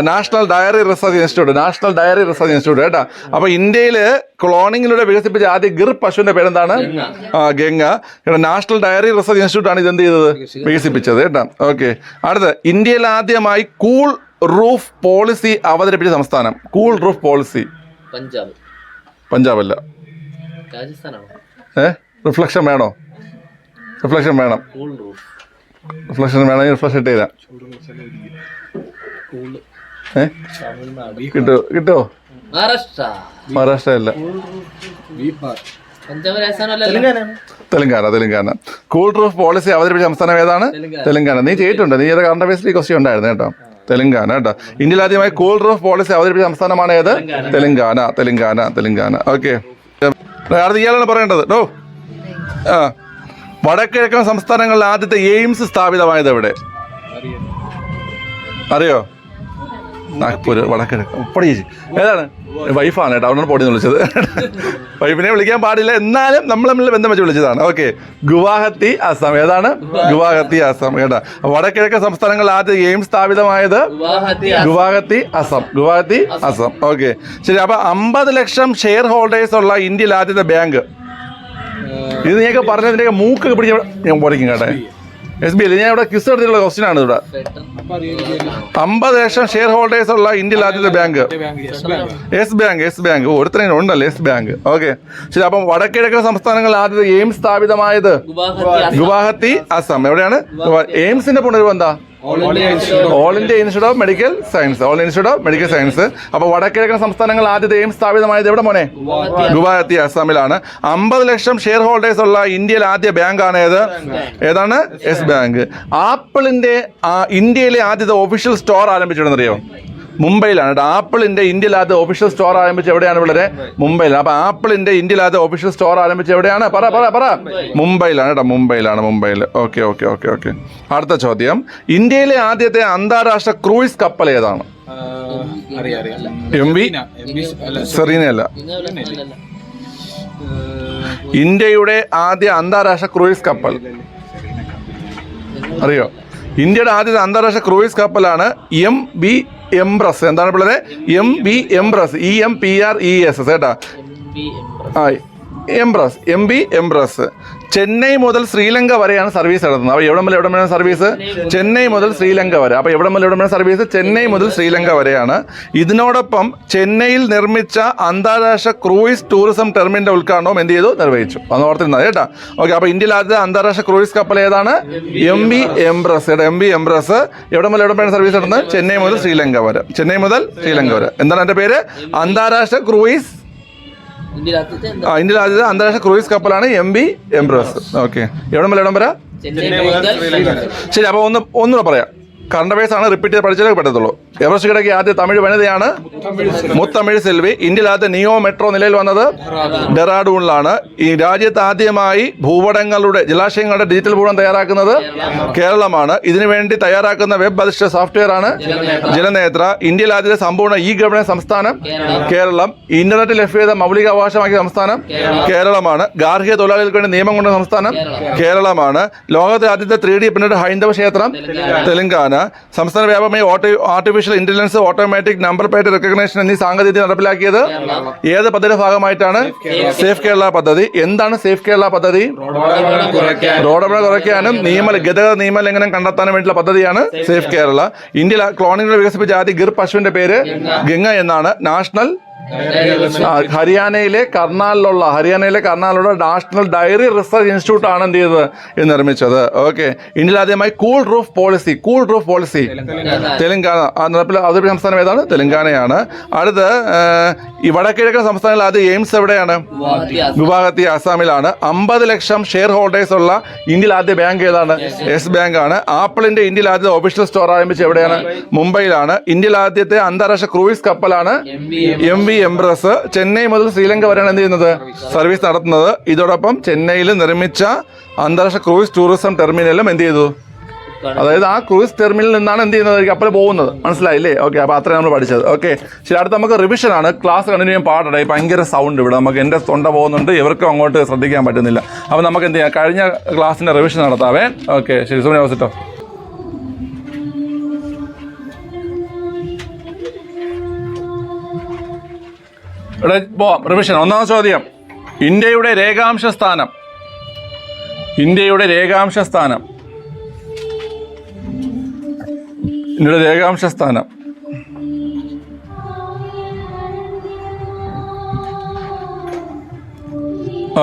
നാഷണൽ ഡയറി റിസർച്ച് ഇൻസ്റ്റിറ്റ്യൂട്ട് കേട്ടാ. അപ്പൊ ഇന്ത്യയില് ക്ലോണിങ്ങിലൂടെ വികസിപ്പിച്ച ആദ്യ ഗിർ പശുവിന്റെ പേരെന്താണ്? Ganga. National dairy research institute ആണ് ഇതെന്ത് ചെയ്തത്? വികസിപ്പിച്ചത് കേട്ടാ. ഓക്കെ, അടുത്ത് ഇന്ത്യയിൽ ആദ്യമായി കൂൾ റൂഫ് പോളിസി അവതരിപ്പിച്ച സംസ്ഥാനം? കൂൾ റൂഫ് പോളിസി പഞ്ചാബ് അല്ല. റിഫ്ലക്ഷൻ വേണോ? റിഫ്ലക്ഷൻ വേണം. റിഫ്ലക്ഷൻ വേണമെങ്കിൽ റിഫ്ലക്ഷൻ ഇട്ട് തരാം. കിട്ടോ? മഹാരാഷ്ട്ര അല്ല, തെലങ്കാന. കൂൾ റൂഫ് പോളിസി അവതരിപ്പിച്ച സംസ്ഥാനം ഏതാണ്? തെലങ്കാന. നീ ചെയ്തിട്ടുണ്ട്, നീ ഏത് കറണ്ട് അഫയേഴ്സിൽ ക്വസ്റ്റ്യൻ ഉണ്ടായിരുന്നു കേട്ടോ. തെലങ്കാന കേട്ടോ. ഇന്ത്യയിൽ ആദ്യമായി കൂൾ റൂഫ് പോളിസി അവതരിപ്പിച്ച സംസ്ഥാനമാണ് ഏത്? തെലങ്കാന. ഓക്കെ, അടുത്ത ഇയാളാണ് പറയേണ്ടത്. വടക്കിഴക്കൻ സംസ്ഥാനങ്ങളിലെ ആദ്യത്തെ എയിംസ് സ്ഥാപിതമായത് എവിടെ? അറിയോ? നാഗ്പൂർ, വടക്കിഴക്ക്. ഉപ്പടി ഏതാണ്? വൈഫാണ് കേട്ടോ, അവിടെ പൊടി വിളിച്ചത്. വൈഫിനെ വിളിക്കാൻ പാടില്ല, എന്നാലും നമ്മൾ തമ്മിൽ ബന്ധം വെച്ച് വിളിച്ചതാണ്. ഓക്കെ, ഗുവാഹത്തി, അസം. ഏതാണ്? ഗുവാഹത്തി, അസം കേട്ടോ. വടക്കിഴക്കൻ സംസ്ഥാനങ്ങളിൽ ആദ്യം എയിംസ് സ്ഥാപിതമായത് ഗുവാഹത്തി, അസം. ഓക്കെ, ശരി. അപ്പൊ 50 ലക്ഷം ഷെയർ ഹോൾഡേഴ്സ് ഉള്ള ഇന്ത്യയിൽ ആദ്യത്തെ ബാങ്ക്? ഇത് നീയൊക്കെ പറഞ്ഞതിന്റെ മൂക്കൊക്കെ പിടിച്ച് ഞാൻ പൊടിക്കും കേട്ടെ. SBI. ഞാൻ ഇവിടെ ക്വിസ് എടുത്തിട്ടുള്ള ക്വസ്റ്റ്യൻ ആണ് ഇവിടെ. 50 ലക്ഷം ഷെയർ ഹോൾഡേഴ്സ് ഉള്ള ഇന്ത്യയിൽ ആദ്യത്തെ ബാങ്ക്? Yes bank. ഒരുത്തരം ഉണ്ടല്ലോ, യെസ് ബാങ്ക്. ഓക്കെ, ശരി. അപ്പം വടക്കിഴക്കൻ സംസ്ഥാനങ്ങളിൽ ആദ്യത്തെ എയിംസ് സ്ഥാപിതമായത് ഗുവാഹത്തി, അസം. എവിടെയാണ് എയിംസിന്റെ പുനരുവ? എന്താ? All India institute of medical science. അപ്പൊ വടക്കിഴക്കൻ സംസ്ഥാനങ്ങൾ ആദ്യത്തെ എയിംസ് സ്ഥാപിതമായത് എവിടെ മോനെ? ഗുവാഹത്തി, അസാമിലാണ്. 50 ലക്ഷം ഷെയർ ഹോൾഡേഴ്സ് ഉള്ള ഇന്ത്യയിൽ ആദ്യ ബാങ്കാണ് ഏത്? ഏതാണ്? Yes bank. ആപ്പിളിന്റെ ഇന്ത്യയിലെ ആദ്യത്തെ ഒഫീഷ്യൽ സ്റ്റോർ ആരംഭിച്ചിട്ടുണ്ടെന്നറിയോ? മുംബൈയിലാണ്. ആപ്പിളിന്റെ ഇന്ത്യയിൽ ആദ്യ ഒഫീഷ്യൽ സ്റ്റോർ ആരംഭിച്ച് എവിടെയാണ് ഇവിടെ? മുംബൈയിൽ. അപ്പൊ ആപ്പിളിന്റെ ഇന്ത്യയിൽ ആദ്യ ഒഫീഷ്യൽ സ്റ്റോർ ആരംഭിച്ച് എവിടെയാണ്? പറ. മുംബൈയിലാണ് കേട്ടോ, മുംബൈയിൽ. ഓക്കെ. അടുത്ത ചോദ്യം, ഇന്ത്യയിലെ ആദ്യത്തെ അന്താരാഷ്ട്ര ക്രൂയിസ് കപ്പൽ ഏതാണ്? MV സെറീന അല്ല. ഇന്ത്യയുടെ ആദ്യ അന്താരാഷ്ട്ര ക്രൂയിസ് കപ്പൽ അറിയോ? ഇന്ത്യയുടെ ആദ്യത്തെ അന്താരാഷ്ട്ര ക്രൂയിസ് കപ്പലാണ് MV എംബ്രസ്. എന്താണ് പിള്ളേരെ? MV Empress. EMPRES കേട്ടാ. MV Empress. ചെന്നൈ മുതൽ ശ്രീലങ്ക വരെയാണ് സർവീസ് നടത്തുന്നത്. അപ്പോൾ എവിടെ മുതൽ സർവീസ്? ചെന്നൈ മുതൽ ശ്രീലങ്ക വരെ. അപ്പോൾ എവിടെ മുതൽ സർവീസ്? ചെന്നൈ മുതൽ ശ്രീലങ്ക വരെയാണ്. ഇതിനോടൊപ്പം ചെന്നൈയിൽ നിർമ്മിച്ച അന്താരാഷ്ട്ര ക്രൂയിസ് ടൂറിസം ടെർമിനൽ ഉദ്ഘാടനവും എന്ത് ചെയ്തു? നിർവഹിച്ചു. അന്ന് ഓർത്തിരുന്നത് കേട്ടോ. ഓക്കെ, അപ്പോൾ ഇന്ത്യയിൽ ആദ്യത്തെ അന്താരാഷ്ട്ര ക്രൂയിസ് കപ്പൽ ഏതാണ്? MV embrace. എവിടെ മുതൽ സർവീസ് നടത്തുന്നത്? ചെന്നൈ മുതൽ ശ്രീലങ്ക വരെ. എന്താണ് എൻ്റെ പേര്? അന്താരാഷ്ട്ര ക്രൂയിസ്. ഇന്ത്യയിൽ ആദ്യത്തെ അന്താരാഷ്ട്ര ക്രൂയിസ് കപ്പലാണ് MV എംബ്രസ്. ഓക്കെ, എവിടം വരെ? ചെന്നൈ മുതൽ ശ്രീലങ്ക. ശരി, അപ്പോൾ ഒന്നുകൂടെ പറയാം. കറണ്ട് അഫയേഴ്സ് ആണ് റിപ്പീറ്റ് ചെയ്ത് പഠിച്ചാലേ പറ്റത്തുള്ളൂ. എവറസ്റ്റ് കിടക്കി ആദ്യ തമിഴ് വനിതയാണ് മുത്തമിഴ് സെൽവി. ഇന്ത്യയിൽ ആദ്യ നിയോ മെട്രോ നിലയിൽ വന്നത് ഡെറാഡൂണിലാണ്. ഈ രാജ്യത്ത് ആദ്യമായി ഭൂപടങ്ങളുടെ ജലാശയങ്ങളുടെ ഡിജിറ്റൽ ഭൂപടം തയ്യാറാക്കുന്നത് കേരളമാണ്. ഇതിനുവേണ്ടി തയ്യാറാക്കുന്ന വെബ് അധിഷ്ഠിത സോഫ്റ്റ്വെയർ ആണ് ജലനേത്ര. ഇന്ത്യയിൽ ആദ്യത്തെ സമ്പൂർണ്ണ ഇ ഗവേണൻസ് സംസ്ഥാനം കേരളം. ഇന്റർനെറ്റ് ലഭ്യത മൗലിക അവകാശമാക്കിയ സംസ്ഥാനം കേരളമാണ്. ഗാർഹിക തൊഴിലാളികൾക്ക് വേണ്ടി നിയമം കൊണ്ട സംസ്ഥാനം കേരളമാണ്. ലോകത്തിലെ ആദ്യത്തെ 3D പ്രിന്റഡ് ഹൈന്ദവ ക്ഷേത്രം തെലങ്കാന. സംസ്ഥാന വ്യാപകമായി artificial intelligence, automatic number plate recognition എന്നീ സാങ്കേതികത നടപ്പിലാക്കിയത് ഏത് പദ്ധതിയുടെ ഭാഗമായിട്ടാണ്? സേഫ് കേരള പദ്ധതി. എന്താണ് സേഫ് കേരള പദ്ധതി? റോഡപകടം കുറയ്ക്കാനും ഗതാഗത നിയമലംഘനം കണ്ടെത്താനും വേണ്ടിയുള്ള പദ്ധതിയാണ് സേഫ് കേരള. ഇന്ത്യയിൽ ക്ലോണിംഗ് വികസിപ്പിച്ച ആദ്യ ഗിർ പശുവിന്റെ പേര് ഗംഗ എന്നാണ്. നാഷണൽ ഹരിയാനയിലെ കർണാലിലുള്ള നാഷണൽ ഡയറി റിസർച്ച് ഇൻസ്റ്റിറ്റ്യൂട്ട് ആണ് എന്ത് ചെയ്തത് ഇത് നിർമ്മിച്ചത്. ഓക്കെ. ഇന്ത്യയിൽ ആദ്യമായി കൂൾ റൂഫ് പോളിസി തെലങ്കാന. അതൊരു സംസ്ഥാനം ഏതാണ്? തെലങ്കാനയാണ്. അടുത്ത് ഈ വടക്കിഴക്കൻ സംസ്ഥാനങ്ങളിൽ ആദ്യം എയിംസ് എവിടെയാണ്? ഗുവാഹത്തി, ആസാമിലാണ്. 50 ലക്ഷം ഷെയർ ഹോൾഡേഴ്സ് ഉള്ള ഇന്ത്യയിൽ ആദ്യ ബാങ്ക് ഏതാണ്? യെസ് ബാങ്ക് ആണ്. ആപ്പിളിന്റെ ഇന്ത്യയിൽ ആദ്യത്തെ ഒഫീഷ്യൽ സ്റ്റോർ ആരംഭിച്ച് എവിടെയാണ്? മുംബൈയിലാണ്. ഇന്ത്യയിൽ ആദ്യത്തെ അന്താരാഷ്ട്ര ക്രൂയിസ് കപ്പലാണ് MV എംബ്രസ്. ചെന്നൈ മുതൽ ശ്രീലങ്ക വരെയാണ് എന്ത് ചെയ്യുന്നത്? സർവീസ് നടത്തുന്നത്. ഇതോടൊപ്പം ചെന്നൈയിൽ നിർമ്മിച്ച അന്താരാഷ്ട്ര ക്രൂയിസ് ടൂറിസം ടെർമിനലും എന്ത് ചെയ്തു? അതായത് ആ ക്രൂയിസ് ടെർമിനലിൽ നിന്നാണ് എന്ത് ചെയ്യുന്നത്? കപ്പൽ പോകുന്നത്. മനസ്സിലായില്ലേ? ഓക്കെ. അപ്പോൾ അത്രയും നമ്മൾ പഠിച്ചത്. ഓക്കെ. ശരി, അടുത്ത് നമുക്ക് റിവിഷൻ ആണ്. ക്ലാസ് കണ്ടിന്യൂ ചെയ്യാൻ പാടട്ടെ. ഭയങ്കര സൗണ്ട് ഇവിടെ. നമുക്ക് എൻ്റെ തൊണ്ട പോകുന്നുണ്ട്, ഇവർക്കും അങ്ങോട്ട് ശ്രദ്ധിക്കാൻ പറ്റുന്നില്ല. അപ്പോൾ നമുക്ക് എന്ത് ചെയ്യാം? കഴിഞ്ഞ ക്ലാസ്സിൻ്റെ റിവിഷൻ നടത്താവേ. ഓക്കെ. ശരി, സുമന വസിട്ടോ. ഇവിടെ പോവാം. റിവിഷൻ. ഒന്നാമത്തെ ചോദ്യം, ഇന്ത്യയുടെ രേഖാംശ സ്ഥാനം. ഇന്ത്യയുടെ രേഖാംശ സ്ഥാനം.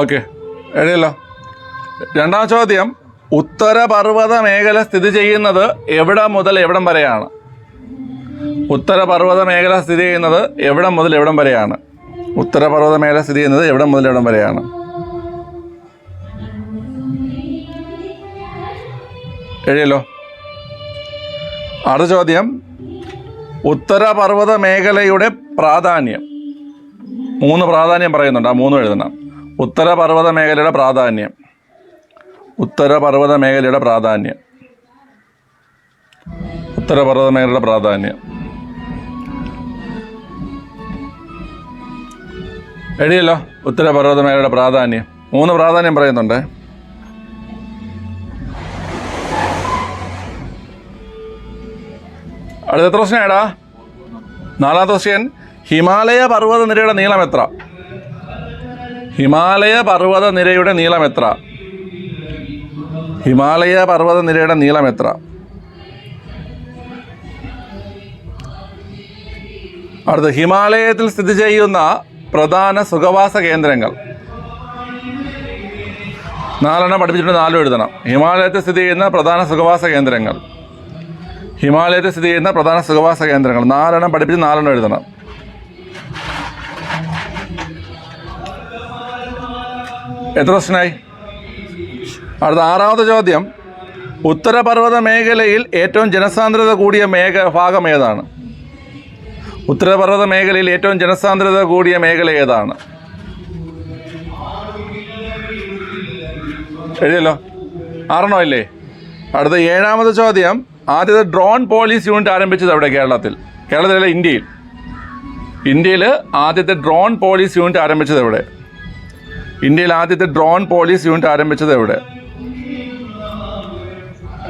ഓക്കെ, എഴുതിയല്ലോ. രണ്ടാം ചോദ്യം, ഉത്തരപർവ്വത മേഖല സ്ഥിതി ചെയ്യുന്നത് എവിടെ മുതൽ എവിടം വരെയാണ്? ഉത്തരപർവ്വത മേഖല സ്ഥിതി ചെയ്യുന്നത് എവിടം മുതൽ എവിടം വരെയാണ്? ഉത്തരപർവ്വത മേഖല സ്ഥിതി ചെയ്യുന്നത് എവിടം മുതൽ എവിടം വരെയാണ്? എഴുതിയല്ലോ. അടുത്ത ചോദ്യം, ഉത്തരപർവ്വത മേഖലയുടെ പ്രാധാന്യം. 3 പ്രാധാന്യം പറയുന്നുണ്ട്. ആ 3 എഴുതണം. ഉത്തരപർവ്വത മേഖലയുടെ പ്രാധാന്യം. ഉത്തരപർവ്വത മേഖലയുടെ പ്രാധാന്യം. ഉത്തരപർവ്വത മേഖലയുടെ പ്രാധാന്യം. എഴുതിയല്ലോ. ഉത്തരപർവ്വത മേഖലയുടെ പ്രാധാന്യം. 3 പ്രാധാന്യം പറയുന്നുണ്ട്. അടുത്ത എത്ര ക്വസ്റ്റ്യൻ ആടാ? 4ാമത്തെ ക്വസ്റ്റ്യൻ, ഹിമാലയ പർവ്വത നിരയുടെ നീളം എത്ര? ഹിമാലയ പർവ്വത നിരയുടെ നീളം എത്ര? ഹിമാലയ പർവ്വത നിരയുടെ നീളം എത്ര? അടുത്ത്, ഹിമാലയത്തിൽ സ്ഥിതി ചെയ്യുന്ന പ്രധാന സുഖവാസ കേന്ദ്രങ്ങൾ. 4 പഠിപ്പിച്ചിട്ട് 4 എഴുതണം. ഹിമാലയത്തിൽ സ്ഥിതി ചെയ്യുന്ന പ്രധാന സുഖവാസ കേന്ദ്രങ്ങൾ. ഹിമാലയത്തിൽ സ്ഥിതി ചെയ്യുന്ന പ്രധാന സുഖവാസ കേന്ദ്രങ്ങൾ 4 പഠിപ്പിച്ച് 4 എഴുതണം. എത്ര ക്വസ്റ്റ്യനായി? അടുത്ത 6ാമത്തെ ചോദ്യം, ഉത്തരപർവ്വത മേഖലയിൽ ഏറ്റവും ജനസാന്ദ്രത കൂടിയ ഭാഗം ഏതാണ്? ഉത്തരപർവ്വത മേഖലയിൽ ഏറ്റവും ജനസാന്ദ്രത കൂടിയ മേഖല ഏതാണ്? എഴുതിയല്ലോ. 6 അല്ലേ? അടുത്ത 7ാമത്തെ ചോദ്യം, ആദ്യത്തെ ഡ്രോൺ പോലീസ് യൂണിറ്റ് ആരംഭിച്ചത് എവിടെ? കേരളത്തിലല്ല, ഇന്ത്യയിൽ ആദ്യത്തെ ഡ്രോൺ പോലീസ് യൂണിറ്റ് ആരംഭിച്ചത് എവിടെ? ഇന്ത്യയിൽ ആദ്യത്തെ ഡ്രോൺ പോലീസ് യൂണിറ്റ് ആരംഭിച്ചത് എവിടെ?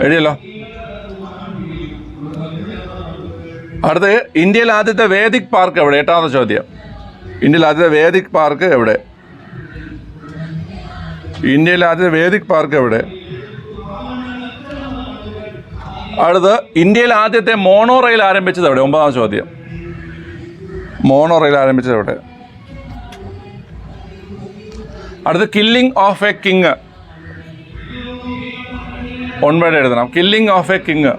എഴുതിയല്ലോ. അടുത്ത്, ഇന്ത്യയിൽ ആദ്യത്തെ വേദിക് പാർക്ക് എവിടെ? 8ാമത്തെ ചോദ്യം. ഇന്ത്യയിൽ ആദ്യത്തെ വേദിക് പാർക്ക് എവിടെ? ഇന്ത്യയിൽ ആദ്യത്തെ വേദിക് പാർക്ക് എവിടെ? അടുത്ത്, ഇന്ത്യയിൽ ആദ്യത്തെ മോണോ റെയിൽ ആരംഭിച്ചത് എവിടെ? 9ാമത്തെ ചോദ്യം. മോണോ റെയിൽ ആരംഭിച്ചത് എവിടെ? അടുത്ത്, കില്ലിംഗ് ഓഫ് എ കിങ്. 1 എഴുതണം. Killing of a king.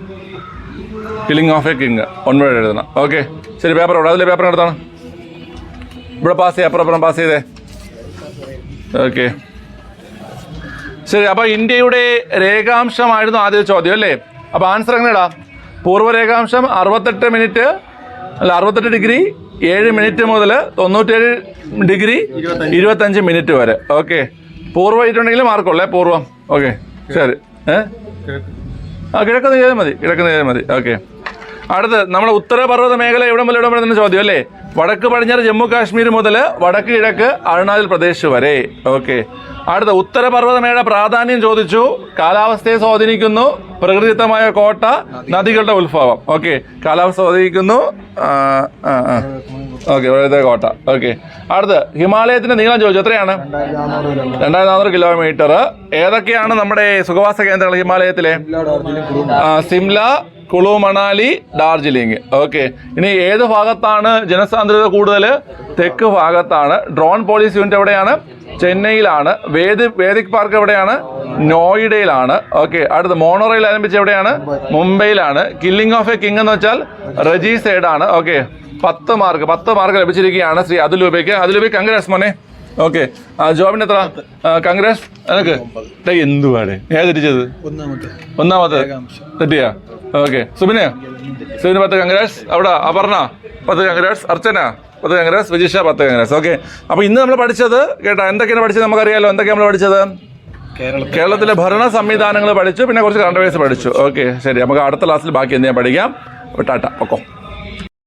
1 എഴുതണം. ഓക്കെ. ശരി, പേപ്പർ ഇവിടെ. അതിലെ പേപ്പർ എടുത്താണ്. ഇവിടെ പാസ് ചെയ്യാം. അപ്പുറം പാസ് ചെയ്തേ. ഓക്കെ. ശരി, അപ്പോൾ ഇന്ത്യയുടെ രേഖാംശമായിരുന്നു ആദ്യ ചോദ്യം അല്ലേ? അപ്പോൾ ആൻസർ എങ്ങനെയാ? പൂർവ്വരേഖാംശം 68 മിനിറ്റ് അല്ല 68 ഡിഗ്രി 7 മിനിറ്റ് മുതൽ 97 ഡിഗ്രി 25 മിനിറ്റ് വരെ. ഓക്കെ, പൂർവ്വം ഇട്ടുണ്ടെങ്കിൽ മാർക്കുള്ളേ പൂർവ്വം. ഓക്കെ ശരി. കിഴക്ക് ചെയ്താൽ മതി, കിഴക്ക് ചെയ്താൽ മതി. ഓക്കെ, അടുത്ത് നമ്മുടെ ഉത്തരപർവ്വത മേഖല എവിടെ മുതൽ എവിടെ തന്നെ ചോദ്യം അല്ലേ? വടക്ക് പടിഞ്ഞാറ് ജമ്മു കാശ്മീർ മുതൽ വടക്ക് കിഴക്ക് അരുണാചൽ പ്രദേശ് വരെ. ഓക്കെ, അടുത്ത ഉത്തരപർവ്വത മേഖല പ്രാധാന്യം ചോദിച്ചു. കാലാവസ്ഥയെ സ്വാധീനിക്കുന്നു. പ്രകൃതിദത്തമായ കോട്ട, നദികളുടെ ഉത്ഭവം. ഓക്കെ, കാലാവസ്ഥ സ്വാധീനിക്കുന്നു. ഓക്കെ, പ്രകൃതിദത്ത കോട്ട. ഓക്കെ, അടുത്ത് ഹിമാലയത്തിന്റെ നീളം ചോദിച്ചു. എത്രയാണ്? 2400 കിലോമീറ്റർ. ഏതൊക്കെയാണ് നമ്മുടെ സുഖവാസ കേന്ദ്രങ്ങൾ ഹിമാലയത്തിലെ? സിംല, കുളു മണാലി, ഡാർജിലിംഗ്. ഓക്കെ, ഇനി ഏത് ഭാഗത്താണ് ജനസാന്ദ്രത കൂടുതൽ? തെക്ക് ഭാഗത്താണ്. ഡ്രോൺ പോലീസ് യൂണിറ്റ് എവിടെയാണ്? ചെന്നൈയിലാണ്. വേദിക് പാർക്ക് എവിടെയാണ്? നോയിഡയിലാണ്. ഓക്കെ, അടുത്ത് മോണോറെയിൽ ആരംഭിച്ച് എവിടെയാണ്? മുംബൈയിലാണ്. കില്ലിംഗ് ഓഫ് എ കിങ് എന്ന് വെച്ചാൽ റജി സൈഡാണ്. ഓക്കെ, 10 മാർക്ക് ലഭിച്ചിരിക്കുകയാണ് ശ്രീ അതുലൂബയ്ക്ക്. അതുലൂബി കൺഗ്രാസ് മോനെ. ഓക്കെ, ജോബിന് എത്ര? കൺഗ്രാസ്. എനിക്ക് എന്തുവാടെ ഏത് തിരിച്ചത്? ഒന്നാമത്തെ തെറ്റിയാ? Okay, സുബിന് 10 congrats. അവിടെ അപർണ 10 കൺഗ്രാസ്. അർച്ചന 10 കൺഗ്രാസ്. വിജിഷ 10 കൺഗ്രാസ്. ഓക്കെ, അപ്പോൾ ഇന്ന് നമ്മൾ പഠിച്ചത് കേട്ടോ, എന്തൊക്കെയാണ് പഠിച്ചത് നമുക്കറിയാലോ. എന്തൊക്കെയാണ് നമ്മൾ പഠിച്ചത്? കേരളത്തിലെ ഭരണ സംവിധാനങ്ങൾ പഠിച്ചു, പിന്നെ കുറച്ച് കറണ്ട് അഫയേഴ്സ് പഠിച്ചു. ഓക്കെ ശരി, നമുക്ക് അടുത്ത ക്ലാസ്സിൽ ബാക്കി എന്ത് ചെയ്യാൻ പഠിക്കാം. ടാറ്റ, പൊക്കോ.